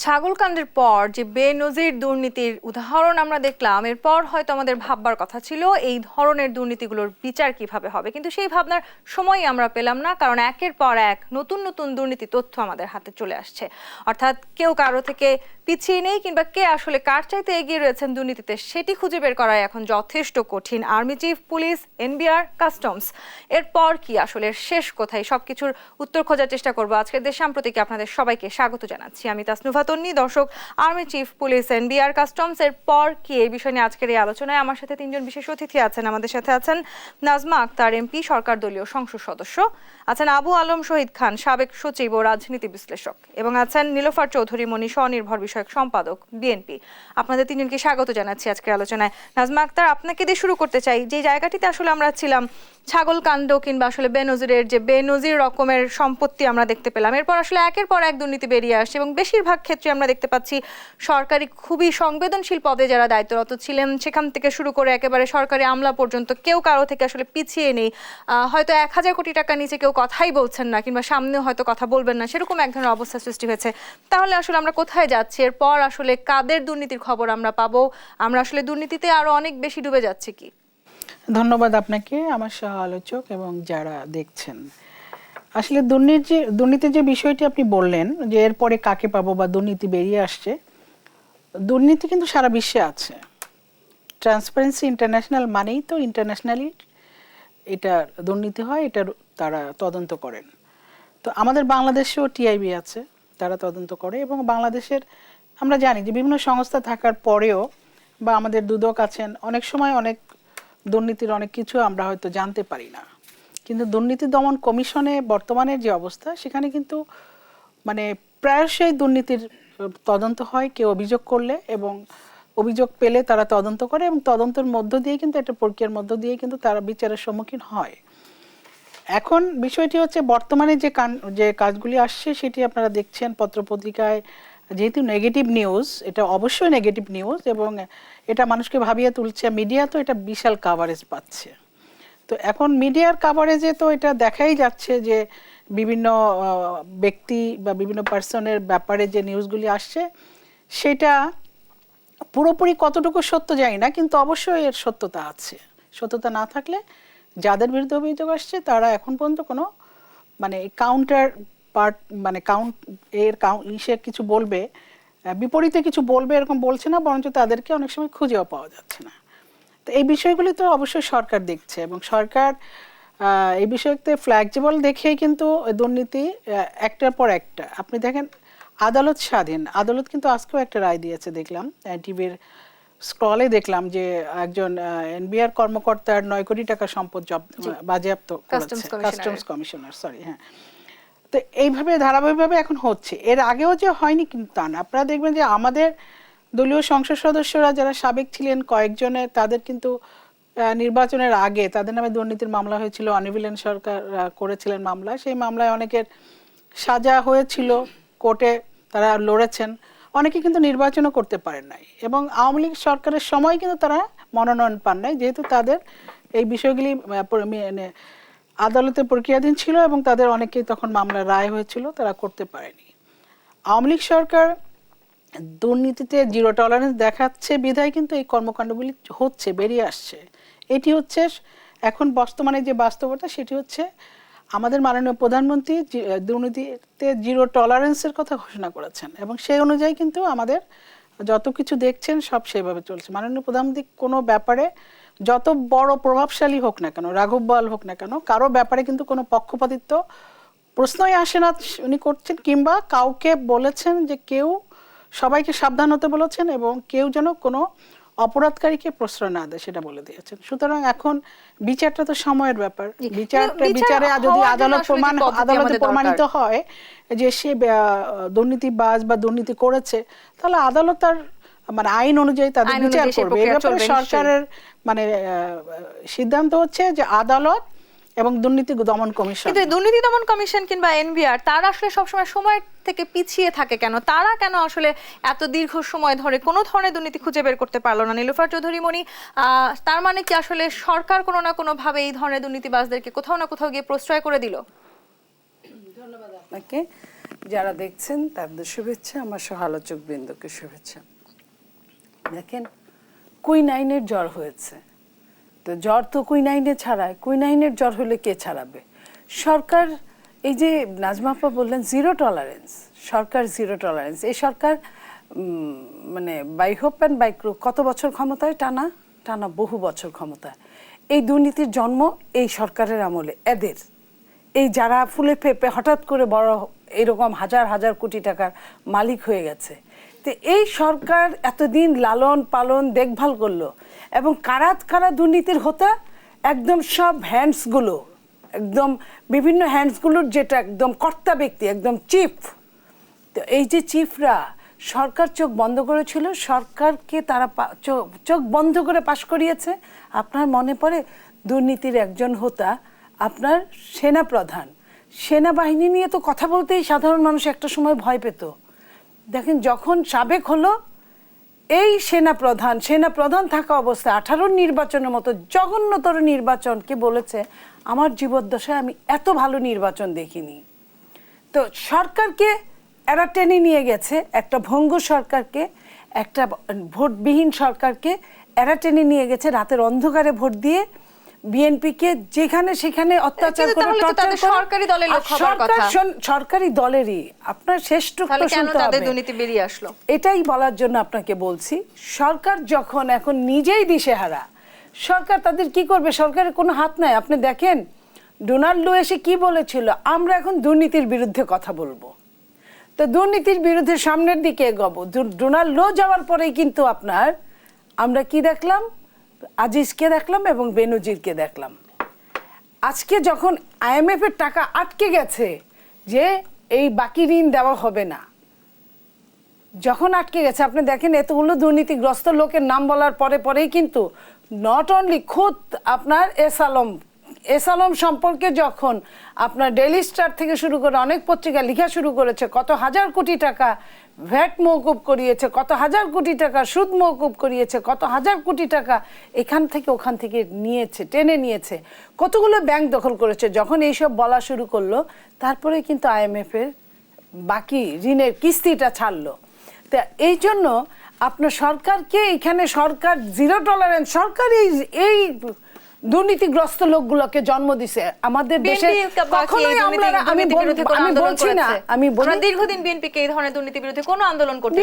ছাগলকাণ্ডের পর যে বেনজির দুর্নীতির উদাহরণ আমরা দেখলাম, এরপর হয়তো আমাদের ভাববার কথা ছিল এই ধরনের দুর্নীতিগুলোর বিচার কিভাবে হবে, কিন্তু সেই ভাবনার সময়ই আমরা পেলাম না, কারণ একের পর এক নতুন নতুন দুর্নীতি তথ্য আমাদের হাতে চলে আসছে। অর্থাৎ কেউ কারো থেকে পিছিয়ে নেই, কিংবা কে আসলে কার চাইতে এগিয়ে রয়েছেন দুর্নীতিতে সেটি খুঁজে বের করা এখন যথেষ্ট কঠিন। Army chief, police, NBR, customs, এরপর কি আসলে শেষ কোথায়, সবকিছুর উত্তর খোঁজার চেষ্টা করবো আজকের দেশ সাম্প্রতিকে। আপনাদের সবাইকে স্বাগত জানাচ্ছি, আমি তাসনুভা তন্নি। দর্শক, army chief, police, NBR, customs, এর পর কি, এই বিষয় নিয়ে আজকের এই আলোচনায় আমার সাথে তিনজন বিশেষ অতিথি আছেন। আমাদের সাথে আছেন নাজমা আক্তার, এমপি, সরকার দলীয় সংসদ সদস্য, আছেন আবু আলম শহীদ খান, সাবেক সচিব ও রাজনীতি বিশ্লেষক, এবং আছেন নীলোফার চৌধুরী মনি, স্বনির্ভর বিষয়ক সম্পাদক, বিএনপি। আপনাদের তিনজনকে স্বাগত জানাচ্ছি আজকের আলোচনায়। নাজমা আক্তার, আপনাকে দিয়ে শুরু করতে চাই। যে জায়গাটিতে আসলে আমরা ছিলাম, ছাগলকাণ্ড কিংবা আসলে বেনজিরের যে বেনজির রকমের সম্পত্তি আমরা দেখতে পেলাম, এরপর আসলে একের পর এক দুর্নীতি বেরিয়ে আসছে, এবং বেশিরভাগ ক্ষেত্রে আমরা দেখতে পাচ্ছি সরকারি খুবই সংবেদনশীল পদে যারা দায়িত্বরত ছিলেন, সেখান থেকে শুরু করে একেবারে সরকারি আমলা পর্যন্ত, কেউ কারো থেকে আসলে পিছিয়ে নেই। হয়তো 1000 কোটি টাকা নিচে কেউ কথাই বলছেন না, কিংবা সামনেও হয়তো কথা বলবেন না, সেরকম এক ধরনের অবস্থা সৃষ্টি হয়েছে। তাহলে আসলে আমরা কোথায় যাচ্ছি? এরপর আসলে কাদের দুর্নীতির খবর আমরা পাবো? আমরা আসলে দুর্নীতিতে আরো অনেক বেশি ডুবে যাচ্ছি কি? ধন্যবাদ আপনাকে, আমার সহ আলোচক এবং যারা দেখছেন। আসলে দুর্নীতির যে বিষয়টি আপনি বললেন যে এরপরে কাকে পাবো বা দুর্নীতি বেরিয়ে আসছে, দুর্নীতি কিন্তু সারা বিশ্বে আছে। ট্রান্সপারেন্সি ইন্টারন্যাশনাল মানেই তো ইন্টারন্যাশনালি এটা দুর্নীতি হয়, এটা তারা তদন্ত করেন। তো আমাদের বাংলাদেশেও টিআইবি আছে, তারা তদন্ত করে। এবং বাংলাদেশের আমরা জানি যে বিভিন্ন সংস্থা থাকার পরেও বা আমাদের দুদক আছেন, অনেক সময় অনেক দুর্নীতির অনেক কিছু আমরা হয়তো জানতে পারি না। কিন্তু দুর্নীতি দমন কমিশনে বর্তমানের যে অবস্থা, সেখানে কিন্তু মানে প্রায়শই দুর্নীতির তদন্ত হয় কেউ অভিযোগ করলে, এবং অভিযোগ পেলে তারা তদন্ত করে, এবং তদন্তের মধ্য দিয়ে কিন্তু একটা প্রক্রিয়ার মধ্য দিয়ে কিন্তু তারা বিচারের সম্মুখীন হয়। এখন বিষয়টি হচ্ছে বর্তমানে যে কাজগুলি আসছে সেটি আপনারা দেখছেন পত্রপত্রিকায়, যেহেতু নেগেটিভ নিউজ, এটা অবশ্যই নেগেটিভ নিউজ, এবং এটা মানুষকে ভাবিয়ে তুলছে। মিডিয়া তো এটা বিশাল কাভারেজ পাচ্ছে। তো এখন মিডিয়ার কাভারেজে তো এটা দেখাই যাচ্ছে যে বিভিন্ন ব্যক্তি বা বিভিন্ন পার্সনের ব্যাপারে যে নিউজগুলি আসছে, সেটা পুরোপুরি কতটুকু সত্য জানি না, কিন্তু অবশ্যই এর সত্যতা আছে। সত্যতা না থাকলে যাদের বিরুদ্ধে অভিযোগ আসছে তারা এখন পর্যন্ত কোনো মানে কাউন্টার পার্ট মানে ইসে কিছু বলবে, বিপরীতে কিছু বলবে এরকম বলছে না, বরঞ্চ তাদেরকে অনেক সময় খুঁজেও পাওয়া যাচ্ছে না। তো এই বিষয়গুলি তো অবশ্যই সরকার দেখছে, এবং সরকার এই বিষয়তে ফ্লেক্সিবল দেখেই কিন্তু দুর্নীতি একটার পর একটা। আপনি দেখেন আদালত স্বাধীন, আদালত কিন্তু আজকেও একটা রায় দিয়েছে, দেখলাম টিভির স্ক্রলে দেখলাম যে একজন এনবিআর কর্মকর্তার 9 কোটি টাকা সম্পদ বাজেয়াপ্ত করেছে কাস্টমস কমিশনার, হ্যাঁ। তো এইভাবে ধারাবাহিকভাবে এখন হচ্ছে। এর আগেও যে হয়নি কিন্তু তা না। আপনারা দেখবেন যে আমাদের দলীয় সংসদ সদস্যরা যারা সাবেক ছিলেন কয়েকজনে, তাদের কিন্তু নির্বাচনের আগে তাদের নামে দুর্নীতির মামলা হয়েছিল। অনিভিলেন সরকার করেছিলেন মামলা, সেই মামলায় অনেকের সাজা হয়েছিল, কোর্টে তারা লড়েছেন। অনেকে কিন্তু নির্বাচনও করতে পারেন নাই, এবং আওয়ামী লীগ সরকারের সময় কিন্তু তারা মনোনয়ন পান নাই, যেহেতু তাদের এই বিষয়গুলি আদালতে প্রক্রিয়াধীন ছিল, এবং তাদের অনেকেই তখন মামলার রায় হয়েছিল, তারা করতে পারেনি। আওয়ামী লীগ সরকার দুর্নীতিতে জিরো টলারেন্স দেখাচ্ছে বিধায় কিন্তু এই কর্মকাণ্ডগুলি হচ্ছে, বেরিয়ে আসছে। এটি হচ্ছে এখন বর্তমানে যে বাস্তবতা, সেটি হচ্ছে আমাদের মাননীয় প্রধানমন্ত্রী দুর্নীতিতে জিরো টলারেন্সের কথা ঘোষণা করেছেন, এবং সেই অনুযায়ী কিন্তু আমাদের যত কিছু দেখছেন সব সেভাবে চলছে। মাননীয় প্রধানমন্ত্রী কোনো ব্যাপারে যত বড় প্রভাবশালী হোক না কেন, রাঘব বোয়াল হোক না কেন, কারো ব্যাপারে কিন্তু কোনো পক্ষপাতিত্ব প্রশ্নই আসে না উনি করছেন, কিংবা কাউকে বলেছেন যে সবাইকে সাবধান হতে বলেছেন, এবং কেউ যেন কোনো অপরাধকারীকে প্রশ্রয় না দেয় সেটা বলে দিয়েছেন। সুতরাং এখন বিচারটা তো সময়ের ব্যাপার। বিচারে যদি আদালতে প্রমাণিত হয় যে সে দুর্নীতিবাজ বা দুর্নীতি করেছে, তাহলে আদালত তার মানে আইন অনুযায়ী তাদের বিচার করবে। এই ব্যাপারে সরকারের মানে সিদ্ধান্ত হচ্ছে যে আদালত এবং দুর্নীতি দমন কমিশন। কিন্তু দুর্নীতি দমন কমিশন কিংবা এনবিআর, তারা আসলে সবসময় সময় থেকে পিছিয়ে থাকে কেন? তারা কেন আসলে এত দীর্ঘ সময় ধরে কোনো ধরনের দুর্নীতি খুঁজে বের করতে পারলো না? নীলোফার চৌধুরী মনি, তার মানে কি আসলে সরকার কোনো না কোনো ভাবে এই ধরনের দুর্নীতিবাজদেরকে কোথাও না কোথাও গিয়ে প্রশ্রয় করে দিল? ধন্যবাদ আপনাকে। যারা দেখছেন তাদের শুভেচ্ছা, আমার সহ আলোচক বৃন্দকে শুভেচ্ছা। দেখেন, কুইনাইনের জ্বর হয়েছে, তো জ্বর তো কুইনাইনে ছাড়ায়, কুইনাইনের জ্বর হলে কে ছাড়াবে? সরকার, এই যে নাজমা আপা বললেন জিরো টলারেন্স, সরকার জিরো টলারেন্স। এই সরকার মানে by hook and by crook কত বছর ক্ষমতায়? টানা টানা বহু বছর ক্ষমতায়। এই দুর্নীতির জন্ম এই সরকারের আমলে, এদের এই যারা ফুলে ফেপে হঠাৎ করে বড় এরকম হাজার হাজার কোটি টাকার মালিক হয়ে গেছে, তো এই সরকার এতদিন লালন পালন দেখভাল করলো, এবং কারা কারা দুর্নীতির হোতা, একদম সব হ্যান্ডসগুলো, একদম বিভিন্ন হ্যান্ডসগুলোর যেটা একদম কর্তা ব্যক্তি, একদম চিফ। তো এই যে চিফরা, সরকার চোখ বন্ধ করেছিল, সরকারকে তারা চোখ বন্ধ করে পাশ করিয়েছে। আপনার মনে পড়ে দুর্নীতির একজন হোতা আপনার সেনাপ্রধান, সেনাবাহিনী নিয়ে তো কথা বলতেই সাধারণ মানুষ একটা সময় ভয় পেত। দেখেন, যখন সাবেক হলো এই সেনাপ্রধান থাকা অবস্থায় 18 নির্বাচনের মতো জঘন্যতর নির্বাচনকে বলেছে আমার জীবদ্দশায় আমি এত ভালো নির্বাচন দেখিনি। তো সরকারকে এরা টেনে নিয়ে গেছে, একটা ভঙ্গ সরকারকে, একটা ভোটবিহীন সরকারকে এরা টেনে নিয়ে গেছে রাতের অন্ধকারে ভোট দিয়ে বিএনপিকে যেখানে সেখানে অত্যাচার করে, সরকারি দলের লোক হবার কথা। সরকারি দলেরই আপনার শেষ টুকরো শুনতে হবে, তাদের দুর্নীতি বেরিয়ে আসলো। এটাই বলার জন্য আপনাকে বলছি, সরকার যখন এখন নিজেই দিশেহারা, সরকার তাদের কি করবে? সরকারের কোনো হাত নাই। আপনি দেখেন ডোনাল্ড লো এসে কি বলেছিল, আমরা এখন দুর্নীতির বিরুদ্ধে কথা বলবো। তো দুর্নীতির বিরুদ্ধে সামনের দিকে এগোবো। ডোনাল্ড লো যাওয়ার পরেই কিন্তু আপনার আমরা কি দেখলাম, আজিজকে দেখলাম এবং বেনজিরকে দেখলাম। আজকে যখন IMF এর টাকা আটকে গেছে যে এই বাকি ঋণ দেওয়া হবে না, যখন আটকে গেছে, আপনি দেখেন এতগুলো দুর্নীতিগ্রস্ত লোকের নাম বলার পরেই কিন্তু নট অনলি খুদ আপনার এস আলম সম্পর্কে যখন আপনার ডেইলি স্টার থেকে শুরু করে অনেক পত্রিকা লেখা শুরু করেছে, কত হাজার কোটি টাকা ভ্যাট মওকুফ করিয়েছে, কত হাজার কোটি টাকা সুদ মওকুফ করিয়েছে, কত হাজার কোটি টাকা এখান থেকে ওখান থেকে নিয়েছে, টেনে নিয়েছে, কতগুলো ব্যাংক দখল করেছে, যখন এইসব বলা শুরু করলো, তারপরে কিন্তু IMF এর বাকি ঋণের কিস্তিটা ছাড়লো। তা এই জন্য আপনার সরকারকে, এখানে সরকার জিরো টলারেন্স, সরকার এই দুর্নীতিগ্রস্ত লোকগুলোকে জন্ম দিছে আমাদের দেশে। আমি বলছি না, আমি দীর্ঘদিন বিএনপিকে এই ধরনের দুর্নীতির বিরুদ্ধে কোনো আন্দোলন করতে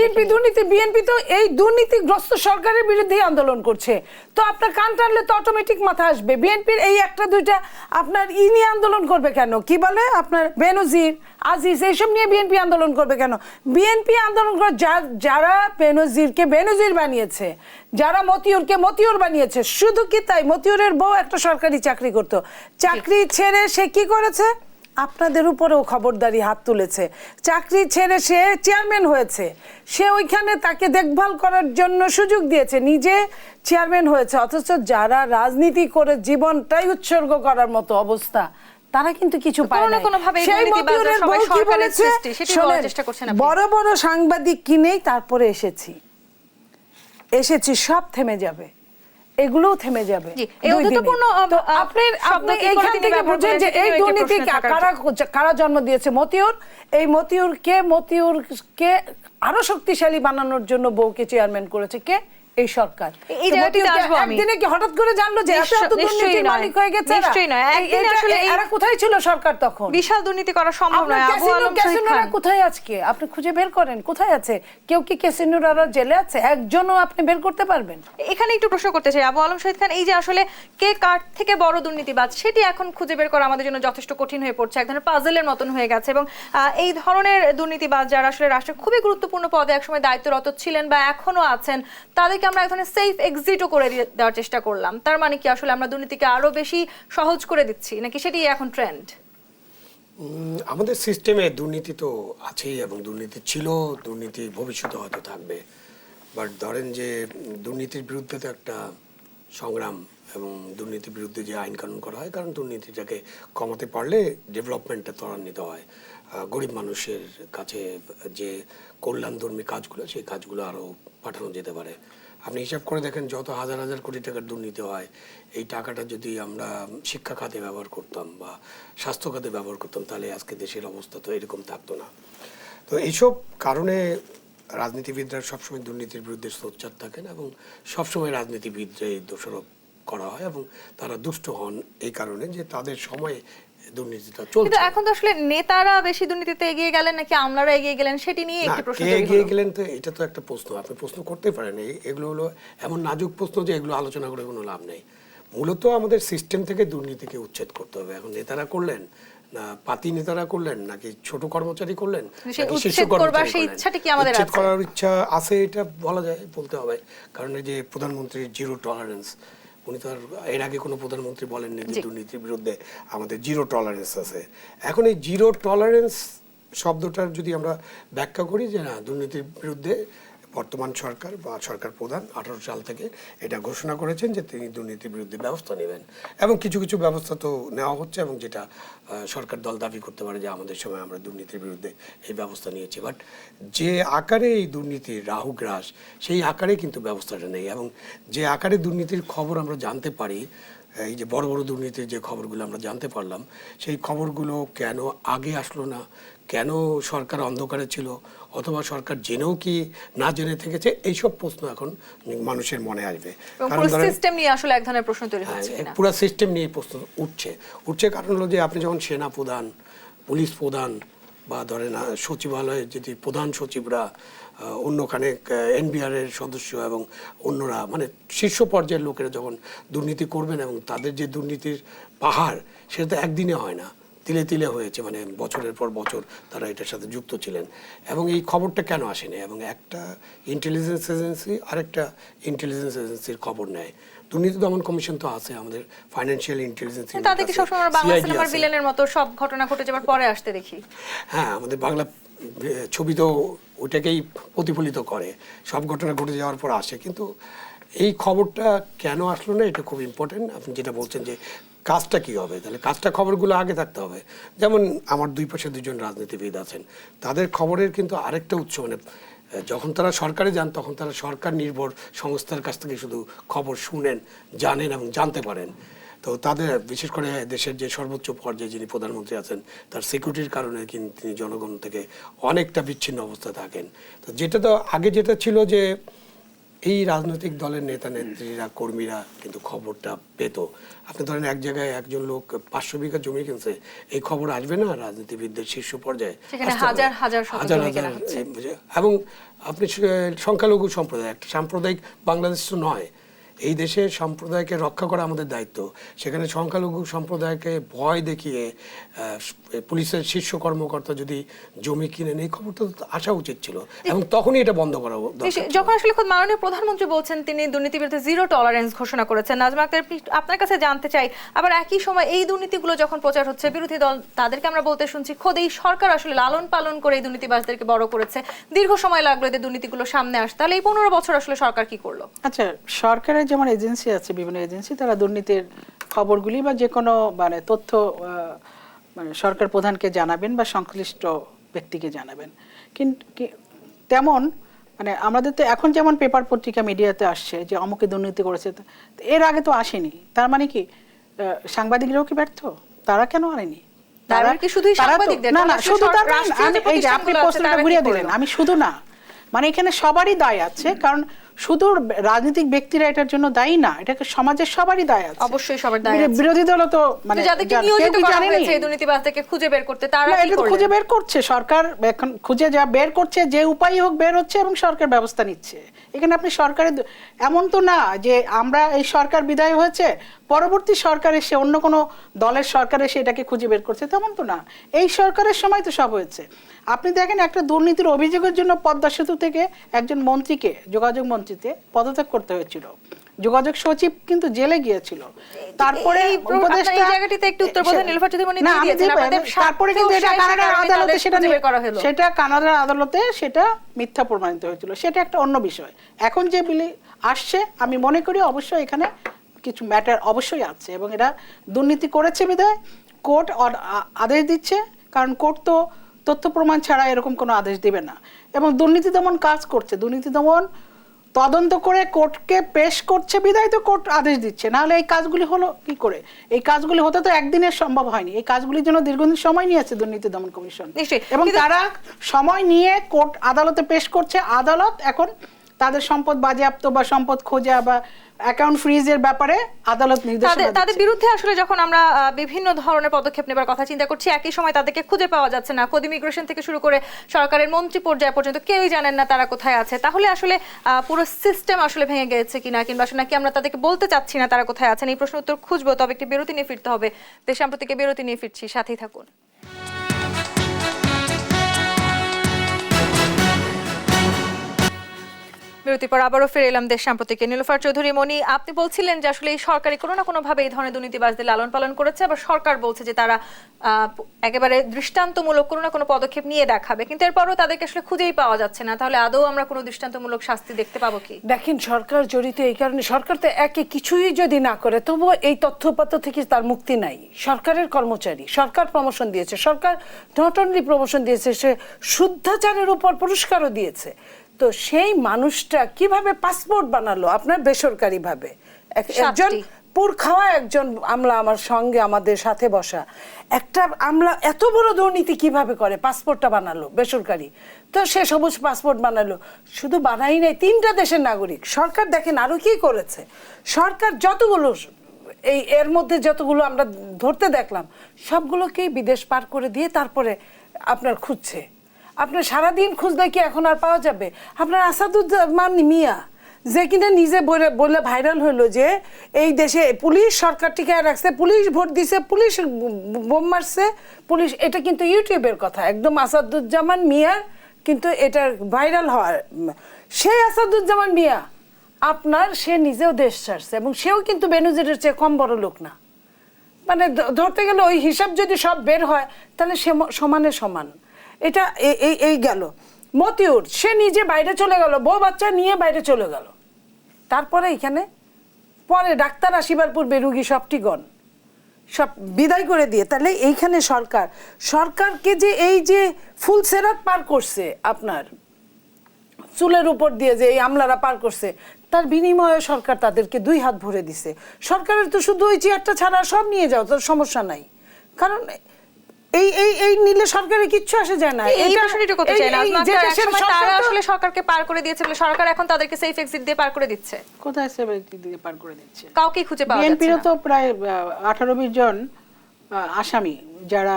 বিএনপি তো এই দুর্নীতিগ্রস্ত সরকারের বিরুদ্ধেই আন্দোলন করছে। তো আপনার কান টানলে তো অটোমেটিক মাথা আসবে। বিএনপির এই একটা দুইটা আপনার নিয়ে আন্দোলন করবে কেন? কি বলে আপনার বেনজির, আজিজ, এইসব নিয়ে বিএনপি আন্দোলন করবে কেন? বিএনপি আন্দোলন করে যারা বেনজিরকে বেনজির বানিয়েছে, যারা মতিউরকে মতিউর বানিয়েছে। শুধু কি তাই, মতিউরের বউ একটা সরকারি চাকরি করত, চাকরি ছেড়ে সে কি করেছে? আপনাদের উপরেও খবরদারি হাত তুলেছে। চাকরি ছেড়ে সে চেয়ারম্যান হয়েছে, সে ওইখানে তাকে দেখভাল করার জন্য সুযোগ দিয়েছে, নিজে চেয়ারম্যান হয়েছে। অথচ যারা রাজনীতি করে জীবনটাই উৎসর্গ করার মতো অবস্থা, তারা কিন্তু কিছু পায় না। বড় বড় সাংবাদিক কিনেই তারপরে এসেছি, সব থেমে যাবে, এগুলোও থেমে যাবে। এই দুর্নীতি কারা জন্ম দিয়েছে? মতিউরকে আরো শক্তিশালী বানানোর জন্য বউকে চেয়ারম্যান করেছে কে? এই সরকার। একদিনে কি হঠাৎ করে জানলো যে মালিক হয়ে গেছে? এরা কোথায় ছিল সরকার তখন? বিশাল দুর্নীতি করা সম্ভব নয়। কোথায় আজকে আপনি খুঁজে বের করেন, কোথায় আছে? কেউ কি ক্যাসিনোরা জেলে আছে? একজনও আপনি বের করতে পারবেন? এখানে একটু প্রশ্ন করতে চাই আবু আলম শহীদ খান, এই যে আসলে কে কার থেকে বড় দুর্নীতিবাজ সেটি এখন খুঁজে বের করা আমাদের জন্য যথেষ্ট কঠিন হয়ে পড়ছে, এক ধরনের পাজলের মতন হয়ে গেছে। এবং এই ধরনের দুর্নীতিবাজ যারা আসলে রাষ্ট্রের খুবই গুরুত্বপূর্ণ পদে একসময় দায়িত্বরত ছিলেন বা এখনো আছেন, তাদেরকে আমরা এক ধরনের সেফ এক্সিটও করে দেওয়ার চেষ্টা করলাম। তার মানে কি আসলে আমরা দুর্নীতিকে আরো বেশি সহজ করে দিচ্ছি, নাকি সেটি এখন ট্রেন্ড? আমাদের সিস্টেমে দুর্নীতি তো আছেই, এবং দুর্নীতি ছিল, দুর্নীতি ভবিষ্যতে হয়তো থাকবে। বাট ধরেন যে দুর্নীতির বিরুদ্ধে তো একটা সংগ্রাম, এবং দুর্নীতির বিরুদ্ধে যে আইন কানুন করা হয়, কারণ দুর্নীতিটাকে কমাতে পারলে ডেভেলপমেন্টটা ত্বরান্বিত হয়। গরিব মানুষের কাছে যে কল্যাণধর্মী কাজগুলো, সেই কাজগুলো আরও পাঠানো যেতে পারে। আপনি হিসাব করে দেখেন যত হাজার হাজার কোটি টাকার দুর্নীতি হয়, এই টাকাটা যদি আমরা শিক্ষা খাতে ব্যবহার করতাম বা স্বাস্থ্য খাতে ব্যবহার করতাম, তাহলে আজকে দেশের অবস্থা তো এরকম থাকতো না। তো এইসব কারণে রাজনীতিবিদরা সবসময় দুর্নীতির বিরুদ্ধে সোচ্চার থাকেন এবং সবসময় রাজনীতিবিদরা দোষারোপ করা হয় এবং তারা দুষ্ট হন এই কারণে যে তাদের সময়ে দুর্নীতিটা কিন্তু চলছে। এখন তো আসলে নেতারা বেশি দুর্নীতিতে এগিয়ে গেলেন নাকি আমলারা এগিয়ে গেলেন সেটি নিয়ে না, একটি প্রশ্ন কে তৈরি এগিয়ে হলো। গেলেন তো এটা তো একটা প্রশ্ন, আপনি প্রশ্ন করতে পারেন। এগুলো হলো এমন নাজুক প্রশ্ন যে এগুলো আলোচনা করে কোনো লাভ নেই। মূলত আমাদের সিস্টেম থেকে দুর্নীতিকে উচ্ছেদ করতে হবে। এখন নেতারা করলেন না পাতি নেতারা করলেন নাকি ছোট কর্মচারী করলেন সেই নাকি শীর্ষ উচ্ছেদ করবার কর্মচারী সেই করলেন, ইচ্ছাটা কি আমাদের উচ্ছেদ আছে? করার ইচ্ছা আছে এটা বলা যায়, বলতে হবে। কারণ এই যে প্রধানমন্ত্রীর জিরো টলারেন্স, উনি তো আর এর আগে কোনো প্রধানমন্ত্রী বলেননি যে দুর্নীতির বিরুদ্ধে আমাদের জিরো টলারেন্স আছে। এখন এই জিরো টলারেন্স শব্দটার যদি আমরা ব্যাখ্যা করি যে না, দুর্নীতির বিরুদ্ধে বর্তমান সরকার বা সরকার প্রধান 18 সাল থেকে এটা ঘোষণা করেছেন যে তিনি দুর্নীতির বিরুদ্ধে ব্যবস্থা নেবেন এবং কিছু কিছু ব্যবস্থা তো নেওয়া হচ্ছে এবং যেটা সরকার দল দাবি করতে পারে যে আমাদের সময় আমরা দুর্নীতির বিরুদ্ধে এই ব্যবস্থা নিয়েছি। বাট যে আকারে এই দুর্নীতির রাহুগ্রাস, সেই আকারে কিন্তু ব্যবস্থাটা নেই। এবং যে আকারে দুর্নীতির খবর আমরা জানতে পারি, এই যে বড় বড় দুর্নীতির যে খবরগুলো আমরা জানতে পারলাম, সেই খবরগুলো কেন আগে আসলো না, কেন সরকার অন্ধকারে ছিল, অথবা সরকার জেনেও কি না জেনে থেকেছে, এইসব প্রশ্ন এখন মানুষের মনে আসবে। কারণ ধরেন সিস্টেম নিয়ে আসলে এক ধরনের প্রশ্ন তৈরি হচ্ছে কিনা। পুরো সিস্টেম নিয়ে প্রশ্ন উঠছে কারণ হলো যে আপনি যখন সেনা প্রধান, পুলিশ প্রধান বা ধরেন সচিবালয়ের যদি প্রধান সচিবরা, অন্যখানে এনবিআর এর সদস্য এবং অন্যরা, মানে শীর্ষ পর্যায়ের লোকেরা যখন দুর্নীতি করবেন এবং তাদের যে দুর্নীতির পাহাড়, সেটা তো একদিনে হয় না, তিলে তিলে হয়েছে, মানে বছরের পর বছর তারা এটার সাথে যুক্ত ছিলেন। এবং এই খবরটা কেন আসেনি? এবং একটা ইন্টেলিজেন্স এজেন্সি আরেকটা ইন্টেলিজেন্স এজেন্সির খবর নেয়। দুর্নীতি দমন কমিশন তো আছে, আমাদের ফাইন্যান্সিয়াল ইন্টেলিজেন্স, তাদেরকে সবসময় আমরা বাংলা সিনেমার ভিলেনের মতো সব ঘটনা ঘটে যাবার পরে আসতে দেখি। হ্যাঁ, আমাদের বাংলা ছবি তো ওটাকেই প্রতিফলিত করে, সব ঘটনা ঘটে যাওয়ার পর আসে। কিন্তু এই খবরটা কেন আসলো না, এটা খুব ইম্পর্টেন্ট। আপনি যেটা বলছেন যে কাজটা কি হবে, তাহলে কাজটা খবরগুলো আগে থাকতে হবে। যেমন আমার দুই পাশে দুজন রাজনীতিবিদ আছেন, তাদের খবরের কিন্তু আরেকটা উৎস, মানে যখন তারা সরকারে যান তখন তারা সরকার নির্ভর সংস্থার কাছ থেকে শুধু খবর শুনেন, জানেন এবং জানতে পারেন। তো তাদের বিশেষ করে দেশের যে সর্বোচ্চ পর্যায়ে যিনি প্রধানমন্ত্রী আছেন, তার সিকিউরিটির কারণে কিন্তু তিনি জনগণ থেকে অনেকটা বিচ্ছিন্ন অবস্থা থাকেন। তো যেটা তো আগে যেটা ছিল যে এই রাজনৈতিক দলের নেতা নেত্রীরা, কর্মীরা কিন্তু খবরটা পেত। আপনি ধরেন এক জায়গায় একজন লোক 500 বিঘা জমি কিনছে, এই খবর আসবে না রাজনীতিবিদদের শীর্ষ পর্যায়ে, সেখানে হাজার হাজার এবং আপনি সংখ্যালঘু সম্প্রদায়, একটা সাম্প্রদায়িক বাংলাদেশ তো নয়, এই দেশে সম্প্রদায়কে রক্ষা করা আমাদের দায়িত্ব। সেখানে সংখ্যালঘু সম্প্রদায়কে ভয় দেখিয়ে পুলিশের শীর্ষ কর্মকর্তা যদি জমি কিনেন, এই খবরটা আসা উচিত ছিল এবং তখনই এটা বন্ধ করা দরকার। যখন আসলে খোদ মাননীয় প্রধানমন্ত্রী বলছেন তিনি দুর্নীতির বিরুদ্ধে জিরো টলারেন্স ঘোষণা করেছেন, নাজমা আক্তার আপনার কাছে জানতে চাই, আবার একই সময় এই দুর্নীতিগুলো যখন প্রচার হচ্ছে, বিরোধী দল তাদেরকে আমরা বলতে শুনছি খোদ এই সরকার আসলে লালন পালন করে এই দুর্নীতিবাজদেরকে বড় করেছে, দীর্ঘ সময় লাগলো এদের দুর্নীতিগুলো সামনে আসতে, তাহলে এই 15 বছর আসলে সরকার কি করলো? আচ্ছা, সরকারের যেমন এজেন্সি আছে, বিভিন্ন এজেন্সি, তারা দুর্নীতির খবরগুলি বা যে কোনো মানে তথ্য মানে সরকার প্রধানকে জানাবেন বা সংশ্লিষ্ট ব্যক্তিকে জানাবেন। কিন্তু তেমন মানে আমাদের তো এখন যেমন পেপার পত্রিকা মিডিয়াতে আসছে যে অমুকে দুর্নীতি করেছে, এর আগে তো আসেনি। তার মানে কি সাংবাদিকরাও কি ব্যর্থ? তারা কেন আনেনি? তারা কি শুধুই সাংবাদিকদের? না না, শুধু তারা না। এই যে আপনি প্রশ্নটা ঘুরিয়ে দিলেন, আমি শুধু না, মানে এখানে সবারই দায় আছে। কারণ শুধু রাজনৈতিক ব্যক্তিরা এটার জন্য দায়ী না, এটাকে সমাজের সবারই দায় আছে। অবশ্যই সবার দায় আছে। বিরোধী দলও তো মানে যাদেরকে নিয়োজিত করা হয়েছে এই দুর্নীতিবাজদেরকে খুঁজে বের করতে, তারা কি করলেন? খুঁজে বের করছে সরকার, এখন খুঁজে যা বের করছে, যে উপায় হোক বের হচ্ছে এবং সরকার ব্যবস্থা নিচ্ছে। এখানে আপনি সরকারের এমন তো না যে আমরা এই সরকার বিদায় হয়েছে, পরবর্তী সরকার এসে অন্য কোনো দলের সরকার এসে এটাকে খুঁজে বের করছে, তেমন তো না। এই সরকারের সময় তো সব হয়েছে। আপনি দেখেন একটা দুর্নীতির অভিযোগের জন্য পদ্মা সেতু থেকে একজন মন্ত্রীকে, যোগাযোগ মন্ত্রীতে পদত্যাগ করতে হয়েছিল, যোগাযোগ সচিব কিন্তু জেলে গিয়েছিল। তারপরে উপদেষ্টা, এই জায়গাটিতে একটু উত্তরপ্রদেশ নীলফার চৌধুরী না, দিয়েছেন আপনাদের, তারপরে কিন্তু এটা কানাডার আদালতে সেটা কানাডার আদালতে সেটা মিথ্যা প্রমাণিত হয়েছিল, সেটা একটা অন্য বিষয়। এখন যে বিলে আসছে, আমি মনে করি অবশ্যই এখানে কিছু ম্যাটার অবশ্যই আছে এবং এটা দুর্নীতি করেছে বিধায় কোর্ট আদেশ দিচ্ছে, কারণ কোর্ট তো তথ্য প্রমাণ ছাড়া এরকম কোনো আদেশ দেবে না। এবং দুর্নীতি দমন কাজ করছে, দুর্নীতি দমন তদন্ত করে কোর্টকে পেশ করছে বিধায় তো কোর্ট আদেশ দিচ্ছে, নাহলে এই কাজগুলি হলো কি করে? এই কাজগুলি হতে তো একদিনের সম্ভব হয়নি, এই কাজগুলির জন্য দীর্ঘদিন সময় নিয়েছে দুর্নীতি দমন কমিশন, নিশ্চয়ই। এবং কিন্তু- তারা সময় নিয়ে কোর্ট আদালতে পেশ করছে, আদালত এখন তাদের সম্পদ বাজেয়াপ্ত বা সম্পদ খোঁজা বা অ্যাকাউন্ট ফ্রিজের ব্যাপারে আদালত নির্দেশনা তাদের দিচ্ছে। বিরুদ্ধে আসলে যখন আমরা বিভিন্ন ধরনের পদক্ষেপ নেবার কথা চিন্তা করছি, একই সময় তাদেরকে খুঁজে পাওয়া যাচ্ছে না। খোদ ইমিগ্রেশন থেকে শুরু করে সরকারের মন্ত্রী পর্যায় পর্যন্ত কেউই জানেন না তারা কোথায় আছে। তাহলে আসলে পুরো সিস্টেম আসলে ভেঙে গেছে কিনা, কিংবা আসলে নাকি আমরা তাদেরকে বলতে চাচ্ছি না তারা কোথায় আছেন, এই প্রশ্ন উত্তর খুঁজবো। তবে একটি বিরতি নিয়ে ফিরতে হবে। দেশ সাম্প্রতিক বিরতি নিয়ে ফিরছি, সাথেই থাকুন। বিরতির পর আবারও ফিরে এলাম দেশ সাম্প্রতিকে। নীলুফার চৌধুরী মনি, আপনি বলছিলেন যে আসলে এই সরকারি কোনো না কোনোভাবে এই ধরনের দুর্নীতিবাজদের লালন পালন করেছে, আবার সরকার বলছে যে তারা একেবারে দৃষ্টান্তমূলক কোনো না কোনো পদক্ষেপ নিয়ে দেখাবে, কিন্তু এরপরও তাদেরকে আসলে খুঁজেই পাওয়া যাচ্ছে না। তাহলে আদৌ আমরা কোনো দৃষ্টান্তমূলক শাস্তি দেখতে পাবো কি? দেখেন, সরকার জড়িত এই কারণে, সরকার তো একে কিছুই যদি না করে তবুও এই তথ্যপাত্র থেকে তার মুক্তি নাই। সরকারের কর্মচারী, সরকার প্রমোশন দিয়েছে, সরকার নট অনলি প্রমোশন দিয়েছে, সে শুদ্ধাচারের উপর পুরস্কারও দিয়েছে। তো সেই মানুষটা কিভাবে পাসপোর্ট বানালো আপনার বেসরকারি ভাবে? একজন পুর খাওয়া একজন আমলা আমার সঙ্গে আমাদের সাথে বসা একটা আমলা এত বড় দুর্নীতি কিভাবে করে? পাসপোর্টটা বানালো বেসরকারি, তো সে সবুজ পাসপোর্ট বানালো। শুধু বানাই নাই, 3টা দেশের নাগরিক। সরকার দেখেন আরো কি করেছে। সরকার যতগুলো এর মধ্যে যতগুলো আমরা ধরতে দেখলাম সবগুলোকেই বিদেশ পার করে দিয়ে তারপরে আপনার খুঁজছে। আপনার সারাদিন খুঁজলে কি এখন আর পাওয়া যাবে? আপনার আসাদুজ্জামান মিয়া যে কিনা নিজে বলে ভাইরাল হলো যে এই দেশে পুলিশ সরকার টিকায় রাখছে, পুলিশ ভোট দিছে, পুলিশ বোম মারছে, পুলিশ, এটা কিন্তু ইউটিউবের কথা, একদম আসাদুজ্জামান মিয়ার কিন্তু এটা ভাইরাল হওয়ার। সেই আসাদুজ্জামান মিয়া আপনার সে নিজেও দেশ ছাড়ছে এবং সেও কিন্তু বেনজিরের চেয়ে কম বড় লোক না। মানে ধরতে গেলে ওই হিসাব যদি সব বের হয় তাহলে সে সমানে সমান। এটা এই গেল। মতিউর সে নিজে বাইরে চলে গেল, বউ বাচ্চা নিয়ে বাইরে চলে গেল, তারপরে এখানে পরে ডাক্তার আসিবার পূর্বে রুগী সবটি গণ, সব বিদায় করে দিয়ে। তাহলে এইখানে সরকারকে যে এই যে ফুল সেরাত পার করছে আপনার চুলের উপর দিয়ে, যে এই আমলারা পার করছে, তার বিনিময়ে সরকার তাদেরকে 2 হাত ভরে দিছে। সরকারের তো শুধু ওই চেয়ারটা ছাড়া সব নিয়ে যাও, তার সমস্যা নাই, কারণ এই নিলে সরকারের কিচ্ছু আসে যায় না। এই প্রশ্নটি করতে চাই না, তারা আসলে সরকারকে পার করে দিয়েছে বলে সরকার এখন তাদেরকে সেফ এক্সিট দিয়ে পার করে দিচ্ছে। কোথায় সেফ এক্সিট দিয়ে পার করে দিচ্ছে? কাউকে খুঁজে পাওয়া যাচ্ছে না। বিএনপিরও তো প্রায় 18-20 জন আসামি যারা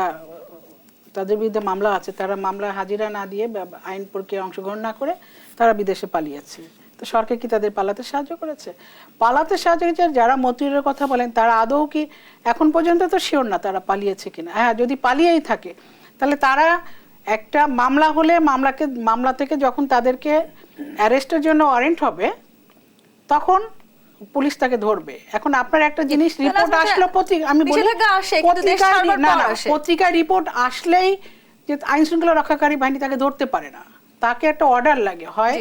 তাদের বিরুদ্ধে মামলা আছে, তারা মামলা হাজিরা না দিয়ে আইন প্রক্রিয়ায় অংশগ্রহণ না করে তারা বিদেশে পালিয়েছে। তো সরকার কি তাদের পালাতে সাহায্য করেছে? পালাতে সাহায্য করেছে। যারা মতিউরের কথা বলেন তারা আদৌ কি এখন পর্যন্ত তো শিওর না তারা পালিয়েছে কিনা। হ্যাঁ, যদি পালিয়েই থাকে তাহলে তারা একটা মামলা হলে মামলা থেকে যখন তাদেরকে অ্যারেস্টের জন্য ওয়ারেন্ট হবে তখন পুলিশ তাকে ধরবে। এখন আপনার একটা জিনিস রিপোর্ট আসলো, আমি বলি পত্রিকায় রিপোর্ট আসলেই যে আইন শৃঙ্খলা রক্ষাকারী বাহিনী তাকে ধরতে পারে না, তাকে একটা অর্ডার লাগে, হয়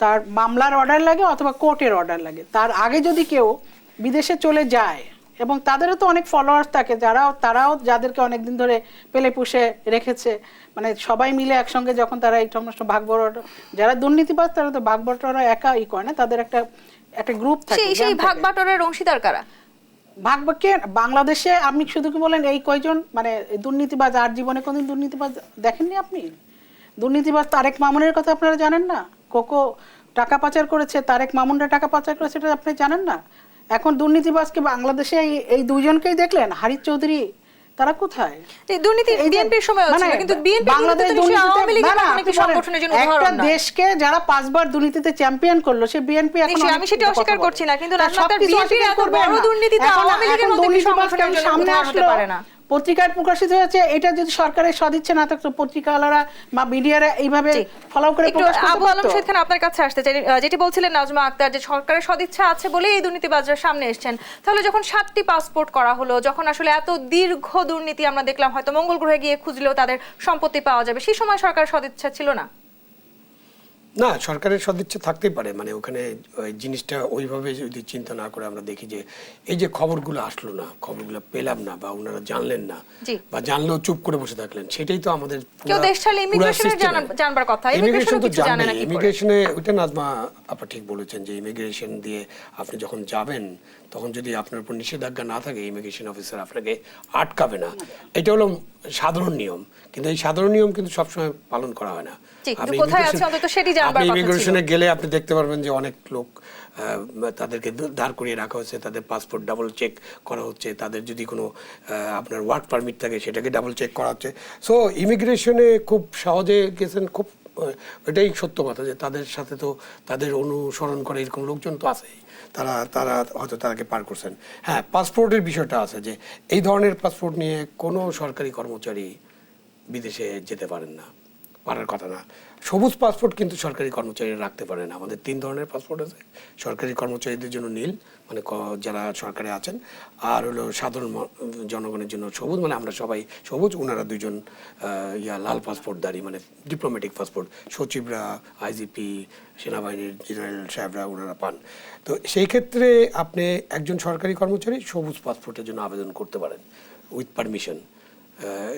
তার মামলার অর্ডার লাগে অথবা কোর্টের অর্ডার লাগে। তার আগে যদি কেউ বিদেশে চলে যায়, এবং তাদেরও তো অনেক ফলোয়ার্স থাকে তারাও যাদেরকে অনেকদিন ধরে পেলে পুষে রেখেছে, মানে সবাই মিলে একসঙ্গে যখন তারা এই সমস্ত ভাগ বড়টা, যারা দুর্নীতিবাজ তারা তো ভাগ বড়টা একা করে না, তাদের একটা গ্রুপ থাকে। সেই ভাগ বাটোয়ারার অংশীদার কারা? ভাগকে বাংলাদেশে আপনি শুধু কি বলেন এই কয়জন মানে দুর্নীতিবাজ, আর জীবনে কোনদিন দুর্নীতিবাজ দেখেননি আপনি? দুর্নীতিবাজ তারেক মামুনের কথা আপনারা জানেন না? কোকো টাকা পাচার করেছে, তারেক মামুনরা টাকা পাচার করেছে, এটা আপনি জানেন না? এখন দুর্নীতিবাজকে বাংলাদেশে এই 2 জনকেই দেখলেন, হারিস চৌধুরী, তারা কোথায়? দুর্নীতি বিএনপির সময় হচ্ছিল, কিন্তু বিএনপি বাংলাদেশ আওয়ামী লীগের একটি সংগঠনের জন্য উদাহরণ একটা দেশকে যারা 5 বার দুর্নীতিতে চ্যাম্পিয়ন করলো, সে বিএনপি এখন আমি সেটা অস্বীকার করছি না, কিন্তু বিএনপির এত বড় দুর্নীতিতে আওয়ামী লীগের মতো একটি সংগঠনের জন্য সামনে আসতে পারে না। পত্রিকায় প্রকাশিত হয়েছে, এটা যদি সরকারের সদিচ্ছা না থাকতো পত্রিকাওয়ালারা বা মিডিয়ারা এইভাবে ফলো করে প্রকাশ করতে পারতো। আবু আলম শহীদ খান, আপনার কাছে আসতে চাই, যেটি বলছিলেন নাজমা আক্তার, যে সরকারের সদিচ্ছা আছে বলে এই দুর্নীতিবাজরা সামনে এসেছেন। তাহলে যখন 7টি পাসপোর্ট করা হলো, যখন আসলে এত দীর্ঘ দুর্নীতি আমরা দেখলাম, হয়তো মঙ্গল গ্রহে গিয়ে খুঁজলেও তাদের সম্পত্তি পাওয়া যাবে, সেই সময় সরকারের সদিচ্ছা ছিল না? না, সরকারের সদিচ্ছা থাকতেই পারে, মানে ওখানে ওই জিনিসটা ওইভাবে যদি চিন্তা না করে আমরা দেখি যে এই যে খবরগুলো আসলো না, খবরগুলো পেলাম না, বা ওনারা জানলেন না, জি। বা জানলেও চুপ করে বসে থাকলেন, সেটাই তো আমাদের কেউ দেশ ছাড়লে ইমিগ্রেশনের জানবার কথা, ইমিগ্রেশন তো জানে না কি করে। ইমিগ্রেশনে ওইটা নাজমা আপা ঠিক বলেছেন যে ইমিগ্রেশন দিয়ে আপনি যখন যাবেন তখন যদি আপনার উপর নিষেধাজ্ঞা না থাকে ইমিগ্রেশন অফিসার আপনাকে আটকাবে না, এটা হলো সাধারণ নিয়ম। কিন্তু এই সাধারণ নিয়ম কিন্তু সবসময় পালন করা হয় না। কিন্তু কোথায় আছে অন্তত সেটি জানবার কথা ছিল। ইমিগ্রেশনে গেলে আপনি দেখতে পারবেন যে অনেক লোক তাদেরকে দাঁড় করিয়ে রাখা হচ্ছে, তাদের পাসপোর্ট ডাবল চেক করা হচ্ছে, তাদের যদি কোনো আপনার ওয়ার্ক পারমিট থাকে সেটাকে ডাবল চেক করা হচ্ছে। সো ইমিগ্রেশনে খুব সহজে গেছেন, খুব এটাই সত্য কথা যে তাদের সাথে তো তাদের অনুসরণ করে এরকম লোকজন তো আছেই, তারা হয়তো তাদেরকে পার করছেন। হ্যাঁ, পাসপোর্টের বিষয়টা আছে যে এই ধরনের পাসপোর্ট নিয়ে কোনো সরকারি কর্মচারী বিদেশে যেতে পারেন না, পারার কথা না। সবুজ পাসপোর্ট কিন্তু সরকারি কর্মচারীরা রাখতে পারে না। আমাদের 3 ধরনের পাসপোর্ট আছে, সরকারি কর্মচারীদের জন্য নীল, মানে যারা সরকারে আছেন, আর হলো সাধারণ জনগণের জন্য সবুজ, মানে আমরা সবাই সবুজ, ওনারা 2 জন লাল পাসপোর্টধারী, মানে ডিপ্লোম্যাটিক পাসপোর্ট, সচিবরা, আইজিপি, সেনাবাহিনীর জেনারেল সাহেবরা ওনারা পান। তো সেই ক্ষেত্রে আপনি একজন সরকারি কর্মচারী সবুজ পাসপোর্টের জন্য আবেদন করতে পারেন উইথ পারমিশন।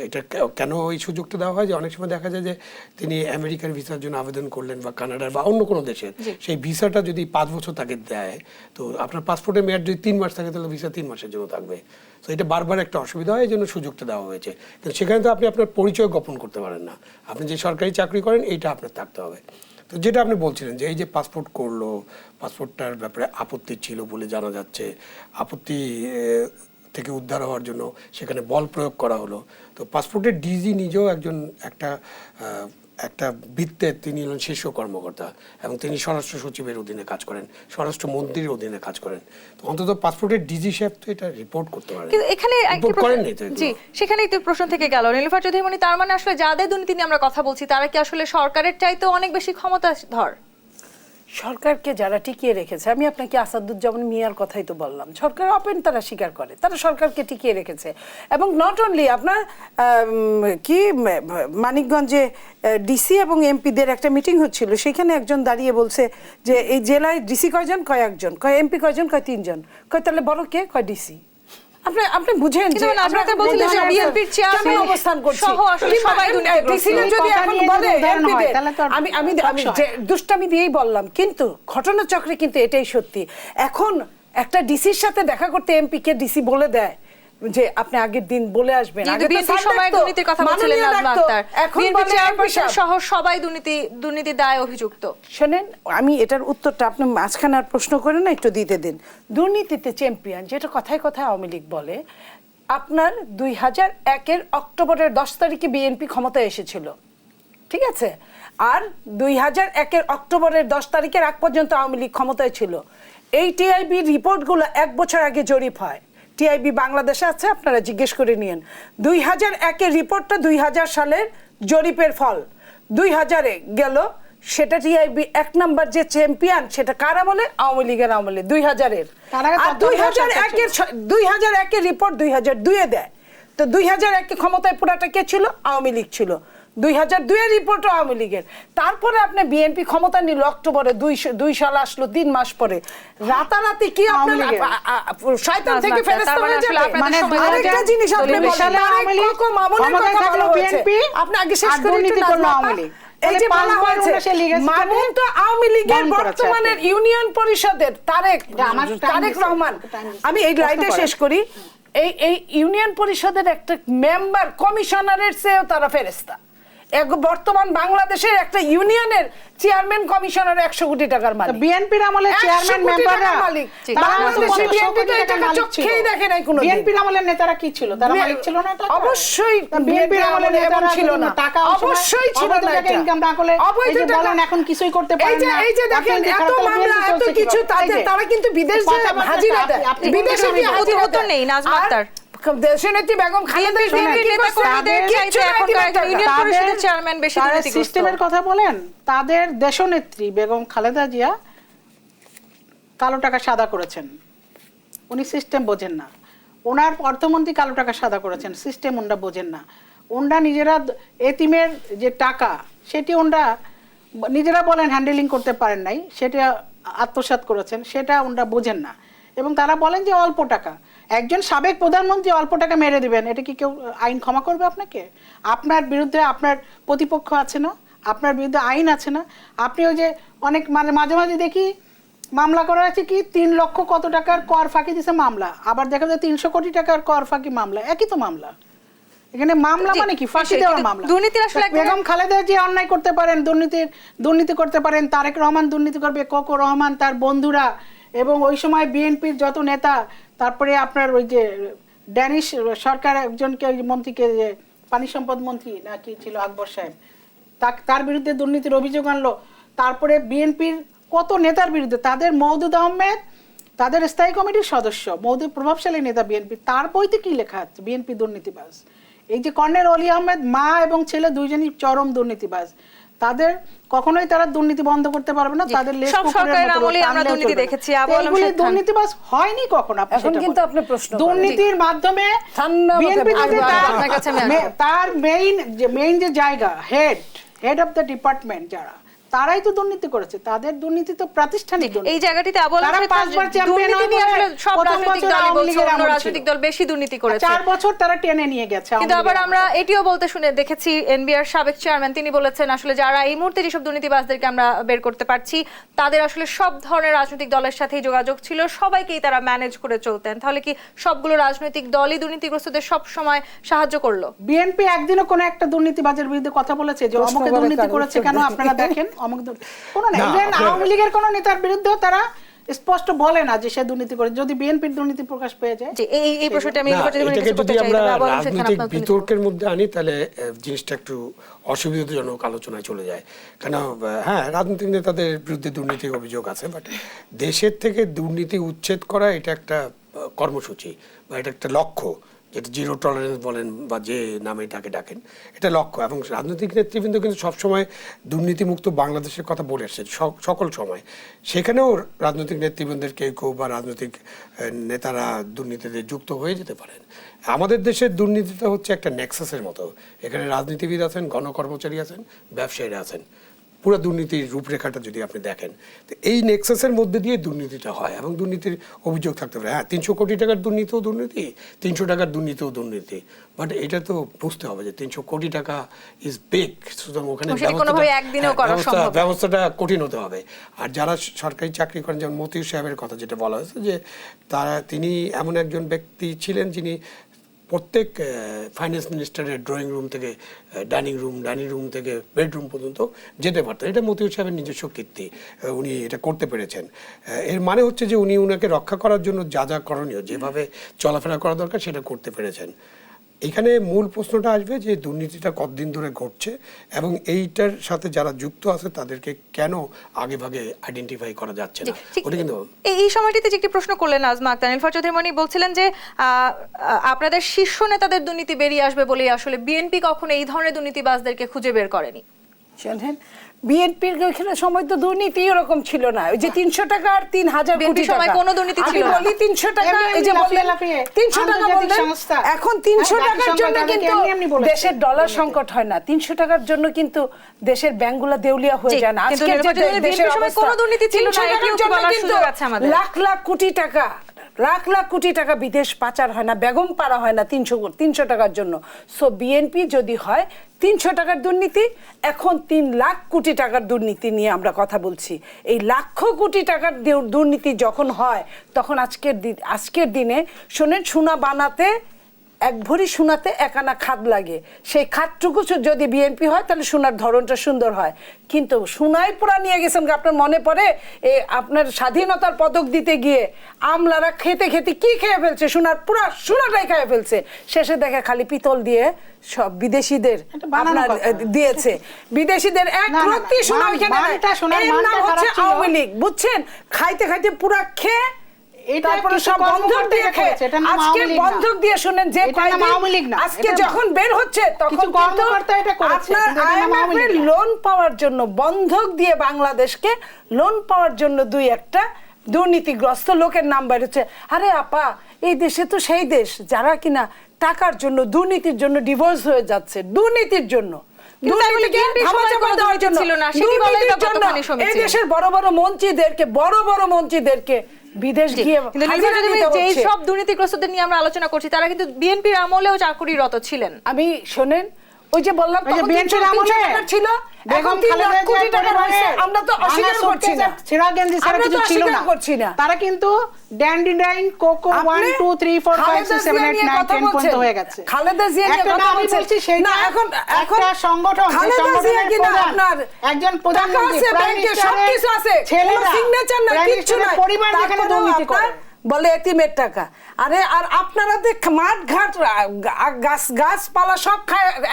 এটা কেন ওই সুযোগটা দেওয়া হয় যে অনেক সময় দেখা যায় যে তিনি আমেরিকার ভিসার জন্য আবেদন করলেন বা কানাডার বা অন্য কোনো দেশের, সেই ভিসাটা যদি 5 বছর তাকে দেয়, তো আপনার পাসপোর্টের মেয়াদ যদি 3 মাস থাকে তাহলে ভিসা 3 মাসের জন্য থাকবে। তো এটা বারবার একটা অসুবিধা হয়, এই জন্য সুযোগটা দেওয়া হয়েছে। কিন্তু সেখানে তো আপনি আপনার পরিচয় গোপন করতে পারেন না, আপনি যে সরকারি চাকরি করেন এইটা আপনার থাকতে হবে। তো যেটা আপনি বলছিলেন যে এই যে পাসপোর্ট করলো, পাসপোর্টটার ব্যাপারে আপত্তি ছিল বলে জানা যাচ্ছে, আপত্তি থেকে উদ্ধার হওয়ার জন্য সেখানে বল প্রয়োগ করা হলো। তো পাসপোর্টের ডিজি নিজেও একটা বৃত্তে তিনি হলেন শীর্ষ কর্মকর্তা এবং তিনি স্বরাষ্ট্র সচিবের অধীনে কাজ করেন, স্বরাষ্ট্র মন্ত্রীর অধীনে কাজ করেন। তো অন্তত পাসপোর্টের ডিজি সাহেব তো এটা রিপোর্ট করতে পারেন। কিন্তু এখানে জি, সেখানেই তো প্রশ্ন থেকে গেল নীলুফার চৌধুরী, তার মানে আসলে যাদের দুর্নীতি নিয়ে আমরা কথা বলছি তারা কি আসলে সরকারের চাইতে অনেক বেশি ক্ষমতাধর? সরকারকে যারা টিকিয়ে রেখেছে, আমি আপনাকে আসাদুজ্জামান মিয়ার কথাই তো বললাম, সরকার ওপেন তারা স্বীকার করে, তারা সরকারকে টিকিয়ে রেখেছে। এবং নট অনলি আপনার মানিকগঞ্জে ডিসি এবং এমপিদের একটা মিটিং হচ্ছিল, সেখানে একজন দাঁড়িয়ে বলছে যে এই জেলায় ডিসি কয়জন, কয় একজন, কয় এমপি কয়জন, কয় 3 জন, কয় তাহলে বড় কে, কয় ডিসি। আপনি বুঝেন যে আপনারা বলছিলেন যে বিএনপির চেয়ারম্যান অবস্থান করছে, সহ আসলে সবাই দুর্নীতিগ্রস্ত। যদি এখন বলে আমি দুষ্টামি দিয়েই বললাম, কিন্তু ঘটনাচক্রে কিন্তু এটাই সত্যি। এখন একটা ডিসির সাথে দেখা করতে এমপি কে ডিসি বলে দেয় যে আপনি আগের দিন বলে আসবেন। আগে বিএনপি সবাই দুর্নীতির কথা বলছিলেন নাজমা আক্তার, বিএনপি চেয়ারপারসন সহ সবাই দুর্নীতি দায়ে অভিযুক্ত। শুনেন, আমি এটার উত্তরটা আপনি মাঝখানে আর প্রশ্ন করে না, একটু দিতে দিন। দুর্নীতিতে চ্যাম্পিয়ন যেটা কথায় কথায় আওয়ামী লীগ বলে, আপনার 2001-এর অক্টোবরের 10 তারিখে বিএনপি ক্ষমতায় এসেছিল, ঠিক আছে? আর 2001-এর অক্টোবরের 10 তারিখের আগ পর্যন্ত আওয়ামী লীগ ক্ষমতায় ছিল। এই টিআইবি রিপোর্টগুলো 1 বছর আগে জরিপ হয়, টিআইবি বাংলাদেশে আছে, আপনারা জিজ্ঞেস করে নিন। 2001-এর রিপোর্টটা 2000 সালের জরিপের ফল, 2000-এ গেল, সেটা টিআইবি 1 নম্বর যে চ্যাম্পিয়ন সেটা কার আমলে? আওয়ামী লীগের আমলে 2000-এর। আর 2001-এর রিপোর্ট 2002-এ দেয়। তো 2001-এ ক্ষমতায় পুরাটা কে ছিল? আওয়ামী লীগ ছিল। 2002-এর রিপোর্টও আওয়ামী লীগের। তারপরে আপনি বিএনপি ক্ষমতা নিল অক্টোবরে, 2 সাল আসলো 3 মাস পরে। রাতারাতি কি আপনার শয়তান থেকে ফেরেশতা হয়ে যাবে? মানে আরেকটা জিনিস আপনি বলেন, আপনি আগে শেষ করে এই যে বলা হয়েছে মামুন তো আওয়ামী লীগের বর্তমানের ইউনিয়ন পরিষদের তারেক রহমান। আমি এই লাইনটা শেষ করি। এই ইউনিয়ন পরিষদের একটা মেম্বার কমিশনারের চেয়েও তারা ফেরেশতা। বর্তমান বাংলাদেশের একটা ইউনিয়নের চেয়ারম্যান কমিশনার 100 কোটি টাকার মালিক। বিএনপির আমলে চেয়ারম্যান মেম্বাররা বাংলাদেশে বিএনপি তো এটাকে চোখেই দেখে নাই কোনো। বিএনপির আমলের নেতারা কি ছিল? তারা মালিক ছিল না? অবশ্যই বিএনপির আমলে এমন ছিল না, টাকা অবশ্যই ছিল না, টাকা ইনকাম না করলে এই যে বলেন এখন কিছুই করতে পারেন না। এই যে দেখেন এত মামলা এত কিছু, তারা কিন্তু বিদেশ যায় হাজিরা দেয়, বিদেশে গিয়ে হাজিরা দেয় নেই। নাজমা আক্তার দেশনেত্রী বেগম খালেদা সিস্টেমের কথা বলেন, তাদের দেশনেত্রী বেগম খালেদা জিয়া কালো টাকা সাদা করেছেন, উনি সিস্টেম বোঝেন না। ওনার অর্থমন্ত্রী কালো টাকা সাদা করেছেন, সিস্টেম ওনরা বোঝেন না। ওনরা নিজেরা এতিমের যে টাকা সেটি ওনরা নিজেরা বলেন হ্যান্ডেলিং করতে পারেন নাই, সেটা আত্মসাৎ করেছেন, সেটা ওনারা বোঝেন না। এবং তারা বলেন যে অল্প টাকা, একজন সাবেক প্রধানমন্ত্রী অল্প টাকা মেরে দিবেন, এটা কি কেউ আইন ক্ষমা করবে আপনাকে? আপনার বিরুদ্ধে আপনার প্রতিপক্ষ আছে না, আপনার বিরুদ্ধে আইন আছে না। আপনি ওই যে অনেক মাঝে মাঝে দেখি মামলা করা আছে কি 3 লক্ষ কত টাকার কর ফাঁকি দিছে মামলা, আবার দেখা যায় 300 কোটি টাকার কর ফাঁকি মামলা, একই তো মামলা। এখানে মামলা মানে কি? ফাঁসি দেওয়ার মামলা। দুর্নীতির আসলে বেগম খালেদা যে অন্যায় করতে পারেন, দুর্নীতি করতে পারেন, তারেক রহমান দুর্নীতি করবে, কোকো রহমান, তার বন্ধুরা, এবং ওই সময় বিএনপির যত নেতা, তারপরে আপনার ওই যে ড্যানিশ সরকার একজনকে মন্ত্রীকে, যে পানি সম্পদ মন্ত্রী না কি ছিল আকবর সাহেব, তার বিরুদ্ধে দুর্নীতির অভিযোগ আনলো। তারপরে বিএনপির কত নেতার বিরুদ্ধে, তাদের মওদুদ আহমেদ, তাদের স্থায়ী কমিটির সদস্য, মওদুদ প্রভাবশালী নেতা বিএনপি, তার বইতে কি লেখা আছে? বিএনপি দুর্নীতিবাজ। এই যে কর্নেল অলি আহমেদ, মা এবং ছেলে দুইজনই চরম দুর্নীতিবাজ। তাদের কখনোই তারা দুর্নীতি বন্ধ করতে পারবে না, তাদের লেজ সব সরকারের আমলে আমরা দুর্নীতি দেখেছি। এগুলি দুর্নীতিবাজ হয়নি কখনো। এখন কিন্তু আপনি প্রশ্ন করেন। দুর্নীতির মাধ্যমে বিএনপি তার মেইন যে জায়গা, হেড অফ দ্য ডিপার্টমেন্ট, যারা তারাই তো দুর্নীতি করেছে, তাদের দুর্নীতি তো প্রাতিষ্ঠানিক দুর্নীতি। এই জায়গাটি তারা 5 বার চ্যাম্পিয়ন হয়ে সব রাজনৈতিক দলই বলছে অন্য রাজনৈতিক দল বেশি দুর্নীতি করেছে। 4 বছর তারা টেনে নিয়ে গেছে। কিন্তু আবার আমরা এটিও বলতে শুনে দেখেছি, এনবিআর সাবেক চেয়ারম্যান তিনি বলেছেন আসলে যারা এই মুহূর্তে যেসব দুর্নীতিবাজদেরকে আমরা বের করতে পারছি, তাদের আসলে সব ধরনের রাজনৈতিক দলের সাথেই যোগাযোগ ছিল, সবাইকেই তারা ম্যানেজ করে চলতেন। তাহলে কি সবগুলো রাজনৈতিক দলই দুর্নীতিগ্রস্তদের সব সময় সাহায্য করলো? বিএনপি একদিনও কোনো একটা দুর্নীতিবাজের বিরুদ্ধে কথা বলেছে যে অমুকে দুর্নীতি করেছে কেন আপনারা দেখেন? অমুক কোনো না, ইভেন আওয়ামী লীগের কোনো নেতার বিরুদ্ধেও তারা স্পষ্ট বলে না যে সে দুর্নীতি করে, যদি বিএনপির দুর্নীতি প্রকাশ পেয়ে যায়। যে এই প্রশ্নটা আমি যদি আমরা রাজনৈতিক বিতর্কের মধ্যে আনি, তাহলে জিনিসটা একটু অসুবিধাজনক আলোচনায় চলে যায়। কেন, হ্যাঁ, রাজনৈতিক নেতাদের বিরুদ্ধে দুর্নীতির অভিযোগ আছে, বাট দেশের থেকে দুর্নীতি উচ্ছেদ করা এটা একটা কর্মসূচি বা এটা একটা লক্ষ্য, যেটা জিরো টলারেন্স বলেন বা যে নামে এটাকে ডাকেন, এটা লক্ষ্য। এবং রাজনৈতিক নেতৃবৃন্দ কিন্তু সবসময় দুর্নীতিমুক্ত বাংলাদেশের কথা বলে এসছে সকল সময়। সেখানেও রাজনৈতিক নেতৃবৃন্দের কেউ বা রাজনৈতিক নেতারা দুর্নীতিতে যুক্ত হয়ে যেতে পারেন। আমাদের দেশের দুর্নীতিটা হচ্ছে একটা নেক্সাসের মতো। এখানে রাজনীতিবিদ আছেন, গণকর্মচারী আছেন, ব্যবসায়ীরা আছেন। পুরো দুর্নীতির রূপরেখাটা যদি আপনি দেখেন, তো এই নেক্সাসের মধ্যে দিয়ে দুর্নীতিটা হয় এবং দুর্নীতির অভিযোগ থাকতে পারে। হ্যাঁ, 300 কোটি টাকার দুর্নীতিও দুর্নীতি, 300 টাকার দুর্নীতিও দুর্নীতি, বাট এটা তো বুঝতে হবে যে 300 কোটি টাকা ইজ বিগ, সুতরাং ওখানে ব্যবস্থাটা কঠিন হতে হবে। আর যারা সরকারি চাকরি করেন, যেমন মতিউর সাহেবের কথা যেটা বলা হয়েছে, যে তিনি এমন একজন ব্যক্তি ছিলেন যিনি প্রত্যেক ফাইন্যান্স মিনিস্টারের ড্রয়িং রুম থেকে ডাইনিং রুম থেকে বেডরুম পর্যন্ত যেতে পারতেন। এটা মতিউর সাহেবের নিজস্ব কীর্তি, উনি এটা করতে পেরেছেন। এর মানে হচ্ছে যে উনি ওনাকে রক্ষা করার জন্য যা যা করণীয়, যেভাবে চলাফেরা করা দরকার সেটা করতে পেরেছেন। এখানে মূল প্রশ্নটা আসবে যে দুর্নীতিটা কতদিন ধরে ঘটছে এবং এইটার সাথে যারা যুক্ত আছে তাদেরকে কেন আগে ভাগে আইডেন্টিফাই করা যাচ্ছে না। ওটা কিন্তু এই সময়টিতে যে একটি প্রশ্ন করলেন নাজমা আক্তার, নীলুফার চৌধুরী মনি বলছিলেন যে আপনাদের শীর্ষ নেতাদের দুর্নীতি বেরিয়ে আসবে বলেই আসলে বিএনপি কখনো এই ধরনের দুর্নীতিবাজদেরকে খুঁজে বের করেনি। জানেন, বিএনপির ওইখানে সময় তো দুর্নীতি এরকম ছিল না। ওই যে 300 টাকা আর 3000 কোটি সময় কোনো দুর্নীতি ছিল না। বলি 300 টাকা, এই যে বললেন 300 টাকা বললেন, এখন 300 টাকার জন্য কিন্তু দেশের ডলার সংকট হয় না, 300 টাকার জন্য কিন্তু দেশের ব্যাংকগুলো দেউলিয়া হয়ে যায় না। আজকে যে দেশের সময় কোনো দুর্নীতি ছিল না, এটিও বলার সুযোগ আছে আমাদের। লাখ লাখ কোটি টাকা বিদেশ পাচার হয় না, বেগম পাড়া হয় না 300 টাকার জন্য। সো বিএনপি যদি হয় 300 টাকার দুর্নীতি, এখন 3 লাখ কোটি টাকার দুর্নীতি নিয়ে আমরা কথা বলছি। এই লাখ কোটি টাকার দুর্নীতি যখন হয়, তখন আজকের দিনে শোনেন, সোনা বানাতে 1 ভরি সোনাতে 1 আনা খাদ লাগে। সেই খাদটুকু যদি বিএনপি হয় তাহলে সোনার ধরনটা সুন্দর হয়। কিন্তু সোনাই পুরা নিয়ে গেছেন। আপনার মনে পড়ে আপনার স্বাধীনতার পদক দিতে গিয়ে আমলারা খেতে কি খেয়ে ফেলছে? পুরা সোনাটাই খেয়ে ফেলছে। শেষে দেখে খালি পিতল দিয়ে সব বিদেশিদের দিয়েছে। বিদেশিদের এক রত্তি সোনা ওইখানে হচ্ছে আওয়ামী লীগ, বুঝছেন? খাইতে পুরা খেয়ে তারপরে সব বন্ধক দিয়ে আজকে বন্ধক দিয়ে শুনেন যে আজকে যখন বের হচ্ছে তখন আপনার লোন পাওয়ার জন্য বন্ধক দিয়ে বাংলাদেশকে লোন পাওয়ার জন্য 2-1টা দুর্নীতিগ্রস্ত লোকের নাম বের হচ্ছে। আরে আপা, এই দেশে তো সেই দেশ যারা কিনা টাকার জন্য, দুর্নীতির জন্য ডিভোর্স হয়ে যাচ্ছে, দুর্নীতির জন্য। কিন্তু তাই বলে দুর্নীতিকে BNP র সময় ধামাচাপা কোনো দেওয়ার দুর্নীতি জন্য, ছিল না, সেটি বলাই দুর্নীতির বা জন্য কতখানি এই সমীচীন। দেশের বড় বড় মন্ত্রীদেরকে বিদেশ গিয়ে কিন্তু হাজিরা দিতে যেই হচ্ছে। সব দুর্নীতিগ্রস্তদের নিয়ে আমরা আলোচনা করছি তারা কিন্তু বিএনপির আমলেও চাকুরিরত ছিলেন। আমি শোনেন, ওই যে বললাম ওই যে তখন বিএনপির 300 আমলে টাকা ছিল, এখন বেগম 3 খালেদা লাখ কোটি জিয়ার টাকা পরিবারে হয়েছে। আমরা তো অস্বীকার ভাঙা করছি না, শোকেস, সিরাজগঞ্জ ছাড়া আমরা তো কিছু ছিল অস্বীকার না। করছি না। তারা কিন্তু ড্যান্ডিডাইন কোকো 1 2 3 4 5 6 7 8 9 10 পর্যন্ত হয়ে গেছে। খালেদা জিয়া নিয়ে একটা কথা আমি বলছেন। বলছি সেইটা না, এখন একটা সংগঠন, যে খালেদা জিয়া সংগঠনের কিনা প্রধান, আপনার একজন টাকা প্রধানমন্ত্রী, আছে, প্রাইম ব্যাংকে সবকিছু আছে, ছেলেরা, সিগনেচার না, প্রাইম কিচ্ছু মিনিস্টারের নাই, পরিবার যেখানে তারপরেও দুর্নীতি করে। আপনার বলে এতিমের টাকা। আরে আর আপনারা যে মাঠ ঘাট গাছপালা সব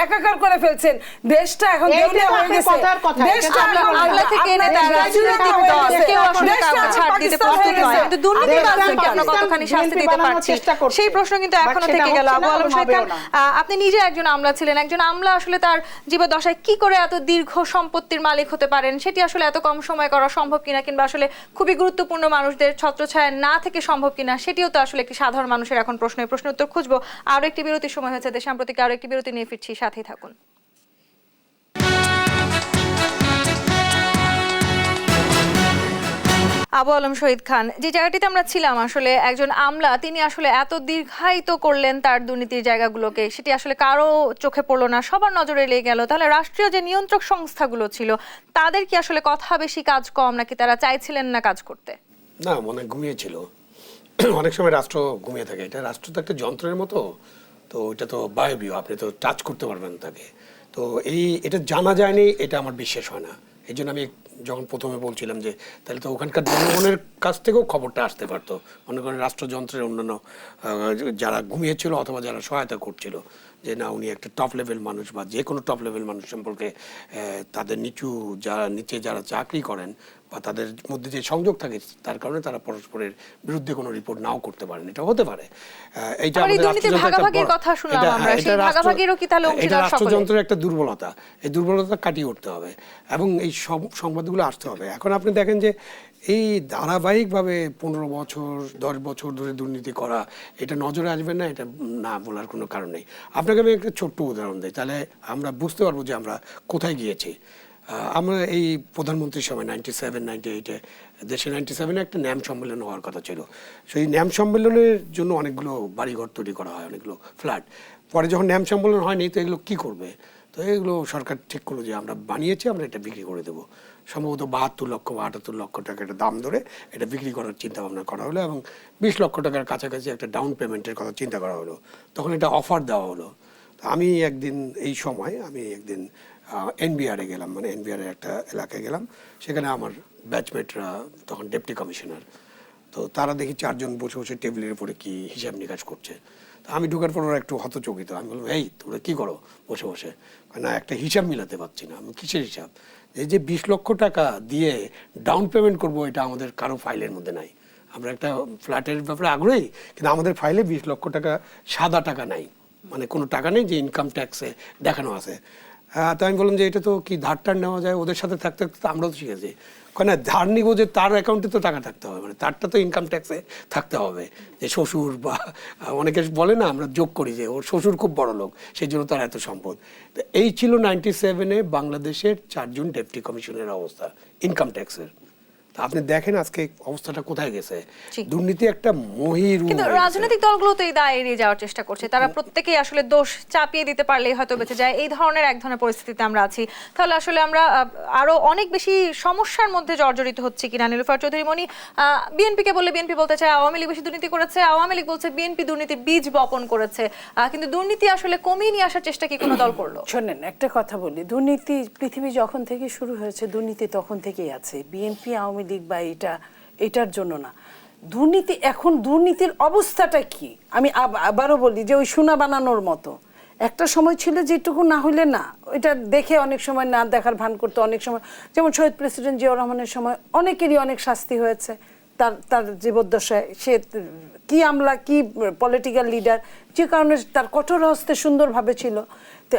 একাকার করে ফেলছেন, দেশটা এখন এইটা দেউলিয়া তো হয়ে আপনি গেছে। কথার কথা, দেশটা এটা তো এখন আমলা থেকে এনে আপনার তারা রাজনীতি রাজনৈতিক হয়ে দল, গেছে। কেউ আসলে দেশটা কাউকে এখন ছাড় দিতে পাকিস্তান প্রস্তুত হয়ে নয়। গেছে। কিন্তু দুর্নীতিবাজদেরকে আমরা পাকিস্তান কতখানি শাস্তি দিতে বানানোর পারছি, চেষ্টা করছে। সেই প্রশ্ন কিন্তু But এখনো সেটা থেকে গেল। হচ্ছে আবু না, আলম এবং শহীদ খান, হবেও না। আপনি নিজে একজন আমলা ছিলেন, একজন আমলা আসলে তার জীবদ্দশায় কি করে এত দীর্ঘ সম্পত্তির মালিক হতে পারেন সেটি আসলে এত কম সময় করা সম্ভব কিনা, কিংবা আসলে খুবই গুরুত্বপূর্ণ মানুষদের ছত্রছায়া না থেকে সম্ভব কিনা, সেটিও তো আসলে একটি সাধারণ মানুষের এখন প্রশ্ন। এই প্রশ্নের উত্তর খুঁজবো। আরো একটি বিরতির সময় হয়েছে, দেশ সাম্প্রতিক আরো একটি বিরতি নিয়ে ফিরছি, সাথেই থাকুন। আবু আলম শহীদ খান, যে জায়গাটিতে আমরা ছিলাম, আসলে একজন আমলা তিনি আসলে এত দীর্ঘায়িত করলেন তার দুর্নীতির জায়গাগুলোকে, সেটি আসলে কারো চোখে পড়লো না, সবার নজরে লেগে গেল। তাহলে রাষ্ট্রীয় যে নিয়ন্ত্রক সংস্থাগুলো ছিল তাদের কি আসলে কথা বেশি কাজ কম, নাকি তারা চাইছিলেন না কাজ করতে? না, মনে ঘুমিয়েছিল। অনেক সময় রাষ্ট্র ঘুমিয়ে থাকে, এটা রাষ্ট্র তো একটা যন্ত্রের মতো, তো এটা তো বায়বীয়, আপনি তো টাচ করতে পারবেন তাকে। তো এটা জানা যায়নি, এটা আমার বিশ্বাস হয় না। এই জন্য আমি যখন প্রথমে বলছিলাম যে তাহলে তো ওখানকার জনগণের কাছ থেকেও খবরটা আসতে পারতো, মনে করেন রাষ্ট্রযন্ত্রের অন্যান্য যারা ঘুমিয়েছিল অথবা যারা সহায়তা করছিল, যে না উনি একটা টপ লেভেল মানুষ, বা যে কোনো টপ লেভেল মানুষ সম্পর্কে তাদের নিচে যারা চাকরি করেন বা তাদের মধ্যে যে সংযোগ থাকে তার কারণে তারা পরস্পরের বিরুদ্ধে কোনো রিপোর্ট নাও করতে পারেন, এটা হতে পারে। এইটা আবার এই আমাদের দুর্নীতির রাষ্ট্রযন্ত্রের একটা ভাগাভাগির বড়- কথা শুনলাম এটা- আমরা, এটা সেই রাষ্ট্র- ভাগাভাগিরও কি তাহলে এটা অংশীদার সকলে? রাষ্ট্রযন্ত্রের একটা দুর্বলতা, এই দুর্বলতা কাটিয়ে উঠতে হবে এবং এই সব সংবাদগুলো আসতে হবে। এখন আপনি দেখেন যে এই ধারাবাহিকভাবে 15 বছর 10 বছর ধরে দুর্নীতি করা, এটা নজরে আসবে না, এটা না বলার কোনো কারণ নেই। আপনাকে আমি একটা ছোট্ট উদাহরণ দিই, তাহলে আমরা বুঝতে পারবো যে আমরা কোথায় গিয়েছি। আমরা এই প্রধানমন্ত্রীর সময় 97-98-এ দেশে 97-এ একটা ন্যাম সম্মেলন হওয়ার কথা ছিল। সেই ন্যাম সম্মেলনের জন্য অনেকগুলো বাড়িঘর তৈরি করা হয়, অনেকগুলো ফ্ল্যাট। পরে যখন ন্যাম সম্মেলন হয়নি, তো এগুলো কী করবে? তো এগুলো সরকার ঠিক করলো যে আমরা বানিয়েছি, আমরা এটা বিক্রি করে দেবো। সম্ভবত 72 লক্ষ বা 78 লক্ষ টাকা একটা দাম ধরে এটা বিক্রি করার চিন্তা ভাবনা করা হলো এবং 20 লক্ষ টাকার কাছাকাছি একটা ডাউন পেমেন্টের কথা চিন্তা করা হলো। তখন এটা অফার দেওয়া হলো। আমি একদিন এনবিআরে গেলাম, মানে এনবিআরের একটা এলাকায় গেলাম, সেখানে আমার ব্যাচমেটরা তখন ডেপুটি কমিশনার, তো তারা দেখি 4 জন বসে বসে টেবিলের উপরে কি হিসাব নিকাশ করছে। তো আমি ঢোকার পর ওরা একটু হতচকিত। আমি বললাম, এই তোরা কী করো বসে বসে? না, একটা হিসাব মিলাতে পারছি না। আমি কিসের হিসাব? এই যে 20 লক্ষ টাকা দিয়ে ডাউন পেমেন্ট করবো, এটা আমাদের কারো ফাইলের মধ্যে নাই। আমরা একটা ফ্ল্যাটের ব্যাপারে আগ্রহী, কিন্তু আমাদের ফাইলে 20 লক্ষ টাকা সাদা টাকা নাই, মানে কোনো টাকা নেই যে ইনকাম ট্যাক্সে দেখানো আছে। তো আমি বললাম যে এটা তো কি ধার টার নেওয়া যায়? ওদের সাথে থাকতে থাকতে আমরাও তো শিখেছি। না, ধার নিব যে তার অ্যাকাউন্টে তো টাকা থাকতে হবে, মানে তারটা তো ইনকাম ট্যাক্সে থাকতে হবে। যে শ্বশুর বা অনেকে বলে না, আমরা যোগ করি যে ওর শ্বশুর খুব বড় লোক, সেই জন্য তার এত সম্পদ। তো এই ছিল 97-এ বাংলাদেশের 4 জন ডেপুটি কমিশনের অবস্থা ইনকাম ট্যাক্সের। তা আপনি দেখেন আজকে অবস্থাটা কোথায় গেছে। দুর্নীতি একটা মহিরুহ। কিন্তু রাজনৈতিক দলগুলো তো এই দায় এড়িয়ে যাওয়ার চেষ্টা করছে, তারা প্রত্যেকেই আসলে দোষ চাপিয়ে দিতে পারলেই হয়তো বেঁচে যায়। এই ধরনের এক ধরনের পরিস্থিতিতে আমরা আছি। তাহলে আসলে আমরা আরো অনেক বেশি সমস্যার মধ্যে জর্জরিত হচ্ছে কিনা? নীলুফার চৌধুরী মনি, বিএনপিকে বললে বিএনপি বলতে চায় আওয়ামী লীগ বেশি দুর্নীতি করেছে, আওয়ামী লীগ বলছে বিএনপি দুর্নীতির বীজ বপন করেছে, কিন্তু দুর্নীতি আসলে কমিয়ে নিয়ে আসার চেষ্টা কি কোনো দল করলো? শোনেন, একটা কথা বলি, দুর্নীতি পৃথিবী যখন থেকে শুরু হয়েছে দুর্নীতি তখন থেকেই আছে। বিএনপি আওয়ামী লীগ বা এটার জন্য না। দুর্নীতি, এখন দুর্নীতির অবস্থাটা কি আমি আবারও বলি যে ওই সোনা বানানোর মতো একটা সময় ছিল, যেটুকু না হইলে না, ওইটা দেখে অনেক সময় না দেখার ভান করতো। অনেক সময় যেমন শহীদ প্রেসিডেন্ট জিয়াউর রহমানের সময় অনেকেরই অনেক শাস্তি হয়েছে তার জীবদ্দশায়। সে কি আমলা, কি পলিটিক্যাল লিডার, যে কারণে তার কঠোর হস্তে সুন্দরভাবে ছিল। তো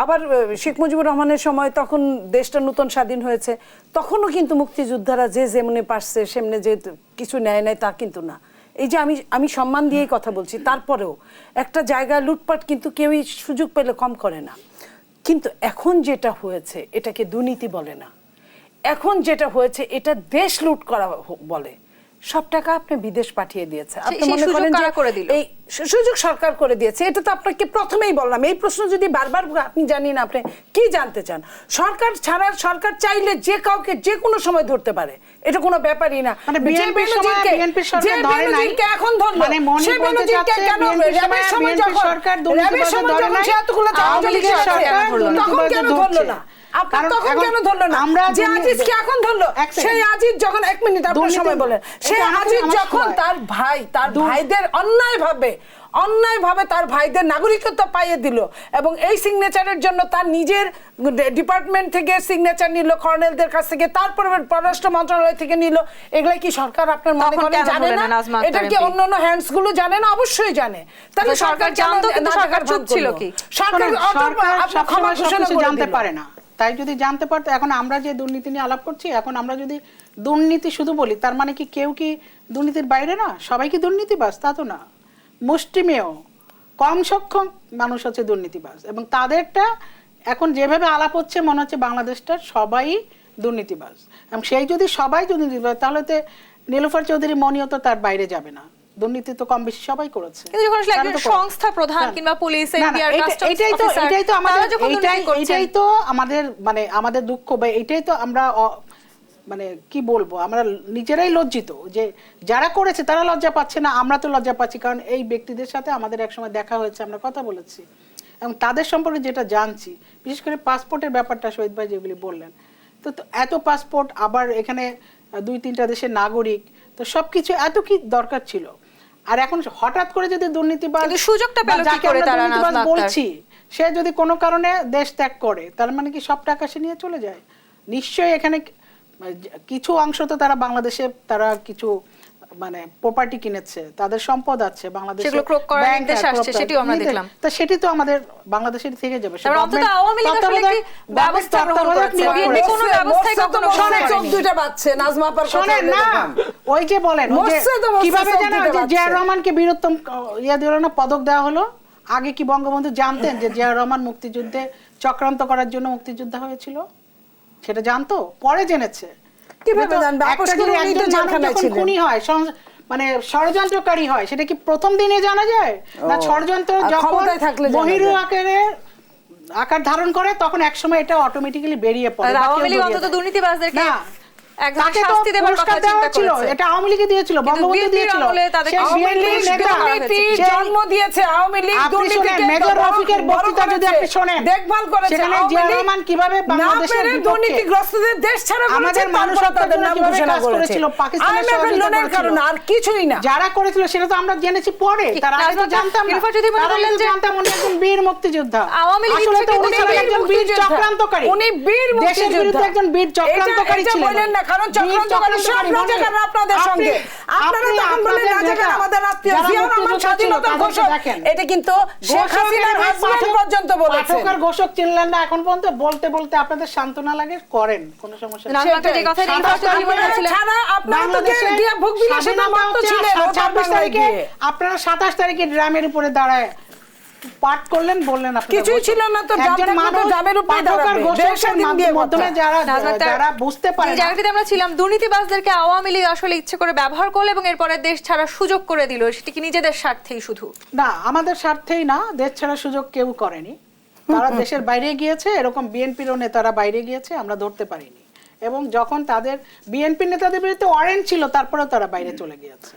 আবার শেখ মুজিবুর রহমানের সময় তখন দেশটা নতুন স্বাধীন হয়েছে, তখনও কিন্তু মুক্তিযোদ্ধারা যে যেমনি পারছে সেমনি যে কিছু নেয় নাই তা কিন্তু না। এই যে আমি সম্মান দিয়েই কথা বলছি, তারপরেও একটা জায়গায় লুটপাট কিন্তু কেউই সুযোগ পেলে কম করে না। কিন্তু এখন যেটা হয়েছে এটাকে দুর্নীতি বলে না, এখন যেটা হয়েছে এটা দেশ লুট করা বলে। সব টাকা আপনি বিদেশ পাঠিয়ে দিয়েছে, আপনি সেই মনে সুযোগ করেন যে কারা করে দিল? এই সুযোগ সরকার করে দিয়েছে। এটা তো আপনাকে প্রথমেই বললাম, এই প্রশ্ন যদি বারবার আপনি জানি না আপনি কি জানতে চান। সরকার ছাড়া, সরকার চাইলে যে কাউকে যে কোনো সময় ধরতে পারে, এটা কোনো ব্যাপারই না। মানে যে বিএনপির সময় বেনজিরকে- বিএনপির সরকার যে ধরে নাই, বেনজিরকে এখন ধরলো, মানে মনি সে বলতে বেনজিরকে চাচ্ছে কেন বিএনপির র্যাবের সময় বিএনপির যখন সরকার র্যাবের দুর্নীতিবাজ সময় ধরে যখন নাই, সে এতগুলো আওয়ামী লীগের সরকার তখন দুর্নীতিবাজ কেন ধরছে। ধরলো না? আপনার কারণ তখন এখন কেন ধরলো না? আমরা যে আজিজকে এখন ধরলো, এক second। সেই আজিজ যখন, এক মিনিট আপনার দুর্নীতি- সময় বলেন, সেই এটা আমাদের- আজিজ আমার যখন সময়। তার ভাইদের অন্যায়ভাবে তার ভাইদের নাগরিকত্ব পাইয়ে দিল এবং এই সিগনেচারের জন্য তার নিজের ডিপার্টমেন্ট থেকে সিগনেচার নিল, কর্নেলদের কাছ থেকে, তারপরে পররাষ্ট্র মন্ত্রণালয় থেকে নিল, এগুলাই কি সরকার আপনার মনে তখন করেন কেন জানে ধরলেন না? না নাজমা আক্তার এটা কি এমপি? অন্যান্য হ্যান্ডস গুলো জানে না? অবশ্যই জানে। তাহলে আচ্ছা, সরকার জানতো, কিন্তু সরকার চুপ ছিল কি? সরকার সরকার আপনার ক্ষমা সবসময় ঘোষণা সবকিছু করে জানতে দিল। পারে না। তাই যদি জানতে পারতো, এখন আমরা যে দুর্নীতি নিয়ে আলাপ করছি, এখন আমরা যদি দুর্নীতি শুধু বলি, তার মানে কি কেউ কি দুর্নীতির বাইরে না? সবাই কি দুর্নীতিবাজ? তা তো না। মুষ্টিমেয় কম সক্ষম মানুষ হচ্ছে দুর্নীতিবাজ, এবং তাদেরটা এখন যেভাবে আলাপ হচ্ছে মনে হচ্ছে বাংলাদেশটার সবাই দুর্নীতিবাজ। এবং সেই যদি সবাই দুর্নীতিবাজ, তাহলে তো নীলুফার চৌধুরী মনিও তো তার বাইরে যাবে না। দুর্নীতি তো কম বেশি সবাই করেছে। কিন্তু যখন আসলে তারা একজন তো করে। সংস্থা প্রধান না, কিংবা পুলিশ, না, না, এনবিআর, কাস্টমস এটাই তো অফিসার, আমাদের তারা যখন দুর্নীতি করছেন, এটাই তো আমাদের মানে আমাদের দুঃখ, বা এটাই তো আমরা মানে কি বলবো, আমরা নিজেরাই লজ্জিত যে যারা করেছে তারা লজ্জা পাচ্ছে না, আমরা তো লজ্জা পাচ্ছি। কারণ এই ব্যক্তিদের সাথে আমাদের একসময় দেখা হয়েছে, আমরা কথা বলেছি, এবং তাদের সম্পর্কে যেটা জানছি, বিশেষ করে পাসপোর্টের ব্যাপারটা শহীদ ভাই যেগুলি বললেন, তো এত পাসপোর্ট, আবার এখানে 2-3টা দেশের নাগরিক, তো সবকিছু এত কি দরকার ছিল? আর এখন হঠাৎ করে যদি দুর্নীতিবাজ, কিন্তু সুযোগটা পেল কি যাকে করে আমরা তারা, দুর্নীতিবাজ নাজমা আক্তার? বলছি, সে যদি কোনো কারণে দেশ ত্যাগ করে, তার মানে কি সব টাকা সে নিয়ে চলে যায়? নিশ্চয়ই এখানে কিছু অংশ তো তারা বাংলাদেশে, তারা কিছু মানে প্রপার্টি কিনেছে, তাদের সম্পদ আছে বাংলাদেশে, সেগুলো ক্রোক করার ব্যাংক নির্দেশ আসছে, সেটিও আমরা দেখলাম। তো সেটি তো আমাদের বাংলাদেশের থেকে যাবে। তারপর অন্তত আওয়ামী লীগ আসলে কি ব্যবস্থা গ্রহণ করেছে? বিএনপি কোনো ব্যবস্থাই কখনো গ্রহণ করেনি। দুইটা বাচ্চা নাজমা আপার কথা শোনেন না, ওই যে বলেন ওই যে কিভাবে জানেন, ওই যে জিয়াউর রহমানকে বীরত্তম দিল না, পদক দেওয়া হলো। আগে কি বঙ্গবন্ধু জানতেন যে জিয়াউর রহমান মুক্তিযুদ্ধে চক্রান্ত করার জন্য মুক্তিযোদ্ধা হয়েছিল? সেটা জানতো? পরে জেনেছে। কিভাবে জানবে? একটা যদি একজন মানুষ যখন খুনি হয়, মানে ষড়যন্ত্রকারী হয়, সেটা কি প্রথম দিনে জানা যায়? না, ষড়যন্ত্র যখন বহির আকার ধারণ করে, তখন একসময় এটা অটোমেটিক্যালি বেরিয়ে পড়ে। আওয়ামী লীগ অন্তত দুর্নীতিবাজদেরকে একদম শাস্তি দেওয়ার কথা চিন্তা ছিল, করেছে। এটা আওয়ামী লীগে দিয়েছিল, বঙ্গবন্ধু দিয়েছিল। জন্ম দিয়েছে আওয়ামী লীগ, দুর্নীতিকে মেজর রফিকের বক্তৃতা যদি আপনি শোনেন, দেখভাল করেছে। সেখানে জিয়াউর রহমান কিভাবে বাংলাদেশের দুর্নীতিগ্রস্তদের দেশ ছাড়া আমাদের মানুষত্বের জন্য ঘোষণা করেছিল, পাকিস্তানের সহযোগিতা কারণ আর কিছুই না যারা করেছিল, সেটা তো আমরা জেনেছি পরে, তার আগে তো জানতাম না। তারা কিন্তু জানতাম উনি একজন বীর মুক্তিযোদ্ধা। আওয়ামী লীগ আসলে তো থেকে উনি ছিলেন একজন বীর চক্রান্তকারী, উনি বীর দেশের বিরুদ্ধে একজন বীর চক্রান্তকারী ছিলেন। বলেন না, কারণ চক্রান্তকারী সব রাজাকাররা আপনাদের সঙ্গে। আপনারা তখন বলেন রাজাকার আমাদের আত্মীয়। জিয়াউর রহমান স্বাধীনতার ঘোষক, এটা কিন্তু শেখ হাসিনার হাজবেন্ড পর্যন্ত বলেছেন। পাঠকের ঘোষক চিনলেন না এখন পর্যন্ত? বলতে বলতে আপনাদের সান্ত্বনা লাগে, করেন, কোনো সমস্যা নেই। নাজমা আক্তার যে কথা ছাড়া আপনারা তো গিয়ে ভোগ বিলাসিতা মাত্র ছিলেন। 26 তারিখে আপনারা 27 তারিখে ড্রামের উপরে দাঁড়ায় পাঠ করলেন, বললেন আপনারা কিছুই ছিল না, তো একজন মানুষ ড্রামের উপরে দাঁড়াবে, ঘোষকের মাধ্যমে যারা বুঝতে পারে এই জায়গাটিতে আমরা ছিলাম, দুর্নীতিবাজদেরকে আওয়ামী লীগ আসলে ইচ্ছে করে ব্যবহার করলো এবং এরপরে দেশ ছাড়ার সুযোগ করে দিল। সেটি কি নিজেদের স্বার্থেই শুধু? না, আমাদের স্বার্থেই না, দেশ ছাড়ার সুযোগ কেউ করেনি। তারা দেশের বাইরে গিয়েছে, এরকম বিএনপিরও নেতারা বাইরে গিয়েছে, আমরা ধরতে পারিনি। এবং যখন তাদের বিএনপি নেতাদের বিরুদ্ধে ওয়ারেন্ট ছিল, তারপরেও তারা বাইরে চলে গিয়েছে।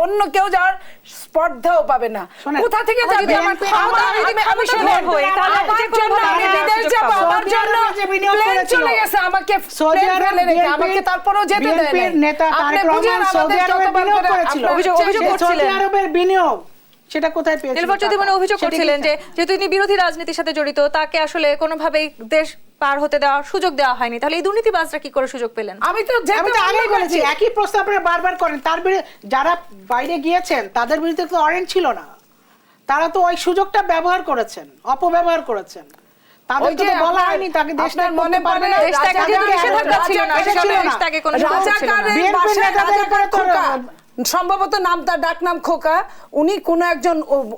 অন্য কেউ যাওয়ার স্পর্ধাও পাবে না। কোথা থেকে যাবে? সেটা কোথায় পেয়েছিল? অভিযোগ করছিলেন যে যেহেতু তিনি বিরোধী রাজনীতির সাথে জড়িত, তাকে আসলে কোনোভাবেই দেশ পার হতে দেওয়ার সুযোগ দেওয়া হয়নি। তাহলে এই দুর্নীতিবাজরা কি করে সুযোগ পেলেন? আমি তো আগেই বলেছি, একই প্রশ্ন আপনারা বারবার করেন। তার যারা বাইরে গিয়েছেন তাদের বিরুদ্ধে তো ওয়ারেন্ট ছিল না, তারা তো ওই সুযোগটা ব্যবহার করেছেন, অপব্যবহার করেছেন। তাদেরকে তো বলা হয়নি তাকে দেশ ত্যাগ করতে পারবে না। দেশ ত্যাগের যেহেতু নিষেধাজ্ঞা ছিল না, সেখানে দেশ ত্যাগে কোনো সুযোগ ছিল না। বিএনপি নেতাদের উপরে তো সম্ভবত নাম তার ডাক নাম খোকা, উনি কোন একজন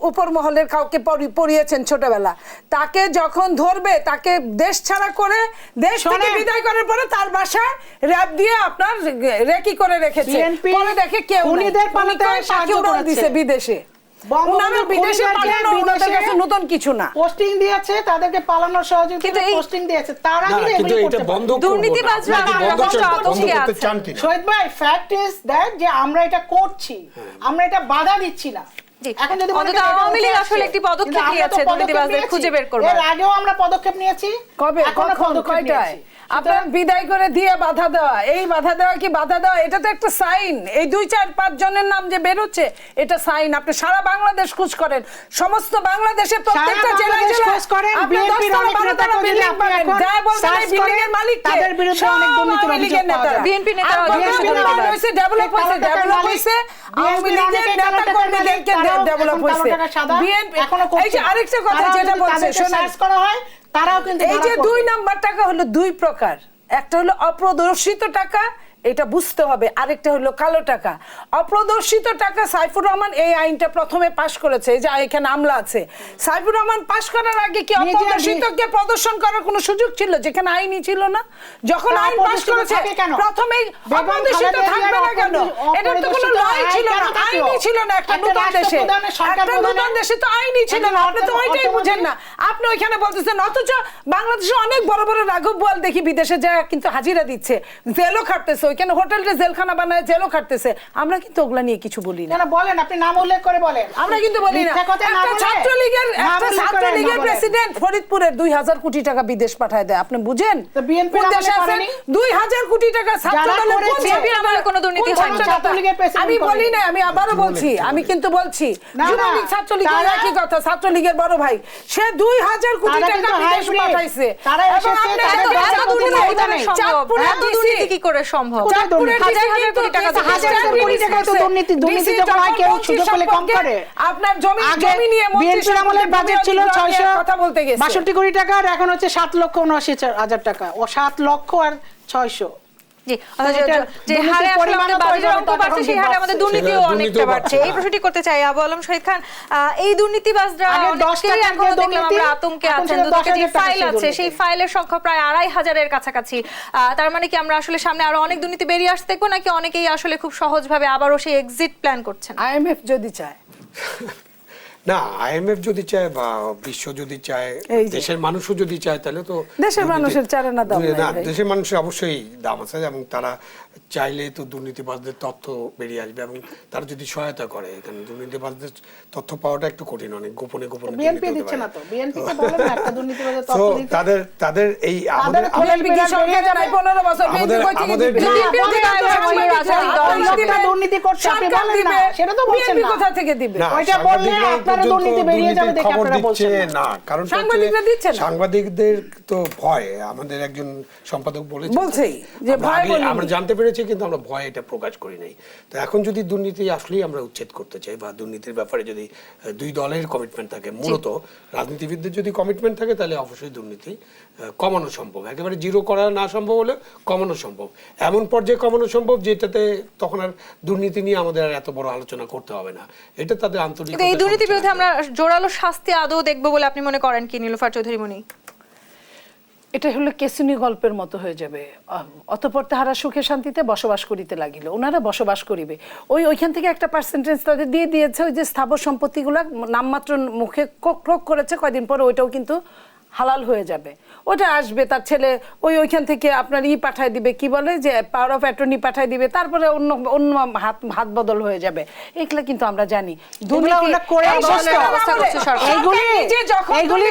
উপর মহলের কাউকে পড়িয়েছেন ছোটবেলা, তাকে যখন ধরবে তাকে দেশ ছাড়া করে দেশ থেকে বিদায় করার পরে তার বাসায় র‍্যাব দিয়ে আপনার রেকি করে রেখেছে। পরে দেখে কেউ খুনিদের পালাতে সাহায্য করেছে বিদেশে। বঙ্গবন্ধু বিদেশে পাঠানো ওনাদের কাছে নতুন কিছু না, পোস্টিং দিয়েছে, তাদেরকে পালানোর সহযোগিতা পোস্টিং দিয়েছে, তারা কিন্তু কিন্তু এগুলো এটা করতে বন্ধ পারে। দুর্নীতিবাজরা আতঙ্কে আছে। শহীদ ভাই, ফ্যাক্ট ইজ দ্যাট যে আমরা এটা করছি, আমরা এটা বাধা দিচ্ছি না। এখন যদি আওয়ামী লীগ আসলে একটি পদক্ষেপ নিয়েছে দুর্নীতিবাজদের খুঁজে বের করবে, এর আগেও আমরা পদক্ষেপ নিয়েছি, কবে এখনো পদক্ষেপ নিয়েছি। আপনার বিদায় করে দিয়ে বাধা দেওয়া, এই বাধা দেওয়া কি বাধা দেওয়া, এটা তো একটা সাইন। এই 2-4-5 জনের নাম যে বেরোচ্ছে এটা সাইন। আপনি সারা বাংলাদেশ খোঁজ করেন, সমস্ত বাংলাদেশে প্রত্যেকটা জেলায় জেলায় বিএনপির অনেক নেতাকে দিলে আপনি এখন সার্চ করেন, তাদের বিরুদ্ধে অনেক দুর্নীতির অভিযোগ পাওয়া যায়। বিএনপি নেতারা ডেভেলপ হয়েছে, আওয়ামী লীগের নেতা কর্মীদেরকে ডেভেলপ হয়েছে। বিএনপি এই যে আরেকটা কথা যেটা বলছে সার্চ করা হয়, তারাও কিন্তু এই যে 2 নাম্বার টাকা হলো 2 প্রকার, একটা হলো অপ্রদর্শিত টাকা, এটা বুঝতে হবে, আরেকটা হলো কালো টাকা। অপ্রদর্শিত টাকা সাইফুর রহমান এই আইনটা প্রথমে পাশ করেছে, এই যে এখানে আমলা আছে। সাইফুর রহমান পাশ করার আগে কি অপ্রদর্শিতকে প্রদর্শন করার কোনো সুযোগ ছিল যেখানে আইনই ছিল না? যখন আইন পাশ করেছে প্রথমেই অপ্রদর্শিত থাকবে না কেন? এটা তো কোনো লই ছিল না, আইনই ছিল না। একটা নতুন দেশে তো আইনই ছিল না, আপনি তো ওইটাই বুঝেন না। আপনি ওইখানে বলতেছেন, অথচ বাংলাদেশে অনেক বড় বড় রাঘব বোয়াল দেখি বিদেশে যায় কিন্তু হাজিরা দিচ্ছে, জেলও খাটতেছে, ওইখানে হোটেলটা জেলখানা বানায় জেলও খাটতেছে। আমরা কিন্তু ওগুলা নিয়ে কিছু বলি না। বলেন, আপনি নাম উল্লেখ করে বলেন, আমরা কিন্তু বলি না। একটা ছাত্রলীগের প্রেসিডেন্ট ফরিদপুরের 2000 কোটি টাকা বিদেশ পাঠায় দেয়, আপনি বুঝেন? বিএনপি 2000 কোটি টাকা কোনো দুর্নীতি হয়নি। আমি বলি না, আমি আবারও বলছি, আমি কিন্তু বলছি যুবলীগ ছাত্রলীগের একই কথা, ছাত্রলীগের বড় ভাই সে 2000 কোটি টাকা বিদেশ পাঠাইছে। কি করে সম্ভব? আপনার জমি নিয়ে বিএনপির আমলের বাজেট ছিল 662 কোটি টাকা, আর এখন হচ্ছে 7,79,000 টাকা, ও 7 লক্ষ আর 600। এই প্রশ্নটি করতে চাই আবু আলম শহীদ খান, এই দুর্নীতিবাজরা এখনো দেখলাম আমরা আতঙ্কে আছেন। দুদিকে যে ফাইল আছে সেই ফাইলের সংখ্যা প্রায় 2,500-এর কাছাকাছি। তার মানে কি আমরা আসলে সামনে আরো অনেক দুর্নীতি বেরিয়ে আসতে দেখবো, নাকি অনেকেই আসলে খুব সহজভাবে আবারও সেই এক্সিট প্ল্যান করছেন? আইএমএফ যদি চায়, না আইএমএফ যদি চায় বা বিশ্ব যদি চায়, দেশের মানুষও যদি চায়, তাহলে তো দেশের মানুষের চারে না দাম না, দেশের মানুষের অবশ্যই দাম আছে, এবং তারা চাইলে তো দুর্নীতিবাজদের তথ্য বেরিয়ে আসবে, এবং তারা যদি সহায়তা করে। এখানে দুর্নীতিবাজদের তথ্য পাওয়াটা একটু কঠিন, অনেক গোপনে গোপনে বিএনপি দিচ্ছে না তো, বিএনপি কে বলেন না একটা দুর্নীতিবাজের তথ্য দিতে। তাদের এই আমাদের দুর্নীতি করছে আপনি বলেন না, সেটা তো বলছেন না। কোথা থেকে দিবে? ওইটা বললে আপনারা দুর্নীতি বেরিয়ে যাবে দেখে আপনারা বলছেন না। কারণ সাংবাদিকদের তো ভয়, আমাদের একজন সম্পাদক বলছেই যে ভয়, আমরা জানতে পেরেছি কিন্তু আমরা ভয় এটা প্রকাশ করি নাই। তো এখন যদি দুর্নীতি আসলেই আমরা উচ্ছেদ করতে চাই, বা দুর্নীতির ব্যাপারে যদি 2 দলের কমিটমেন্ট থাকে, মূলত রাজনীতিবিদদের যদি কমিটমেন্ট থাকে, তাহলে অবশ্যই দুর্নীতি কমানো সম্ভব। একেবারে জিরো করা না সম্ভব হলে কমানো সম্ভব, এমন পর্যায়ে কমানো সম্ভব যেটাতে তখন আর দুর্নীতি নিয়ে আমাদের আর এত বড় আলোচনা করতে হবে না। এটা তাদের আন্তরিক। এই দুর্নীতির বিরুদ্ধে আমরা জোরালো শাস্তি আদৌ দেখবো বলে আপনি মনে করেন কি নীলুফার চৌধুরী মনি? এটা হলো কেসুনি গল্পের মতো হয়ে যাবে। অতঃপর তাহারা সুখে শান্তিতে বসবাস করিতে লাগিল, ওনারা বসবাস করিবে। ওইখান থেকে একটা পার্সেন্টেজ তাদের দিয়ে দিয়েছে, ওই যে স্থাবর সম্পত্তিগুলো নামমাত্র মুখে ক্রোক করেছে, কয়দিন পরে ওইটাও কিন্তু হালাল হয়ে যাবে, ওটা আসবে। তার ছেলে ওইখান থেকে আপনার পাঠায় দিবে, কি বলে যে পাওয়ার অফ অ্যাটর্নি পাঠায় দিবে, তারপরে অন্য হাত বদল হয়ে যাবে। এগুলা কিন্তু আমরা জানি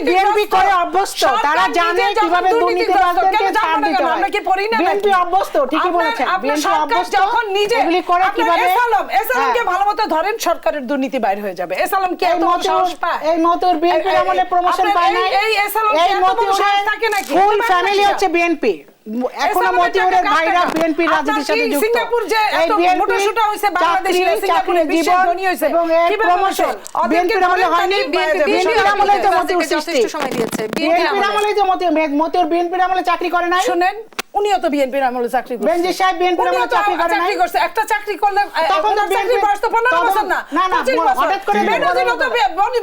বিএনপি করে অভ্যস্ত, তারা জানে কিভাবে দুর্নীতিবাজদেরকে ছাড় দিতে হয়। আমরা কি পড়ি না? বিএনপি অভ্যস্ত, ঠিকই বলেছেন, বিএনপি অভ্যস্ত। যখন নিজে এগুলি করে কিভাবে এসালামকে ভালোমতো ধরেন, সরকারের দুর্নীতি বাইরে হয়ে যাবে। এসালাম কি এত সাহস পায়? এই মতর বিএনপি আমলে প্রমোশন পায় না, এই এসালাম আন্দোলন এই মতিউরের থাকে নাকি ফুল ফ্যামিলি হচ্ছে বিএনপি এখনো মতিউরের ভাইরা বিএনপি রাজনীতির সাথে যুক্ত সিঙ্গাপুর যে এই বিএনপি মোটাসোটা হইছে বাংলাদেশে সিঙ্গাপুরে বিশ্বের ধনী হইছে এবং এর প্রমোশন বিএনপির আমলে হয়নি বিএনপির আমলে যে মতিউর সৃষ্টি যথেষ্ট সময় দিয়েছে বিএনপির আমলে যে মতিউর বিএনপির আমলে চাকরি করে নাই শুনেন উনিও তো বিএনপির আমলে চাকরি করছে বেনজির সাহেব বিএনপির আমলে চাকরি করে নাই করছে একটা চাকরি করলে তখন তো চাকরি BNP বয়স তো 15 বছর না না, 25 বছর হঠাৎ করে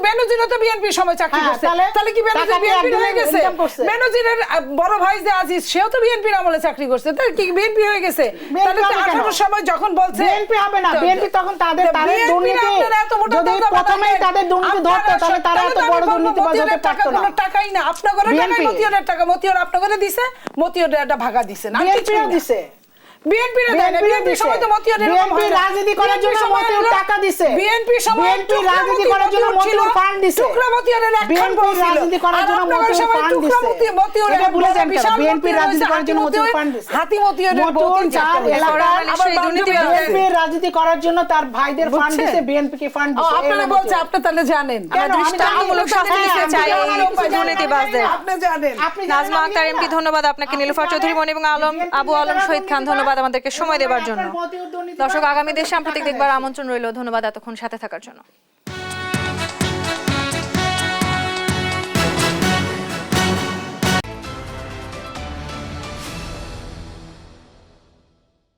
বেনজিরও তো বিএনপির সময় চাকরি হ্যাঁ, করছে তাহলে তাহলে কি বেনজির টাকা কি বিএনপি হয়ে একদিনে গেছে income করছে? বেনজিরের বড় ভাই যে আজিজ সেও তো বিএনপির আমলে চাকরি করছে তাহলে কি বিএনপি হয়ে গেছে তাহলে তো হবে কেন? 18 সময় যখন বলছে বিএনপি হবে না বিএনপি তখন তাদের দুর্নীতি যদি প্রথমেই তাদের দুর্নীতি ধরতো তাহলে তারা এত বড় দুর্নীতিবাজ হতে পারতো না কোনো টাকাই না আপনার ঘরে টাকা BNP মতিয়রের টাকা মতিয়র আপনার ঘরে দিছে মতিয়র একটা ভাগা দিছে না বিএনপিও দিছে বিএনপির বিএনপির সময় তো মতিয়র বিএনপি রাজনীতি করার জন্য মতিউর টাকা দিছে বিএনপি সময় বিএনপি রাজনীতি করার জন্য মতিউর ফান্ড দিছে টুকরা মতিয়রের এক বিএনপি রাজনীতি করার জন্য মতিউর ফান্ড দিছে এটা ভুলে যান কেন বিএনপি রাজনীতি করার জন্য মতিউর ফান্ড দিছে হাতি মতিয়রের মতিউর চার এলাকার আবার দুর্নীতিবাজ। বিএনপি রাজনীতি করার জন্য তার ভাইদের ফান্ড দিছে বিএনপি কে ফান্ড দিছে আপনারা বলছে আপনি তাহলে জানেন কেন? আমি দৃষ্টান্তমূলক শাস্তি দিতে চাই এই দুর্নীতিবাজদের। আপনি জানেন নাজমা আক্তার এমপি ধন্যবাদ আপনাকে, নীলুফার চৌধুরী মনি এবং আবু আলম শহীদ খান ধন্যবাদ আমাদেরকে সময় দেওয়ার জন্য। দর্শক আগামী দেশ সাম্প্রতিক দেখবার আমন্ত্রণ রইল। ধন্যবাদ এতক্ষণ সাথে থাকার জন্য।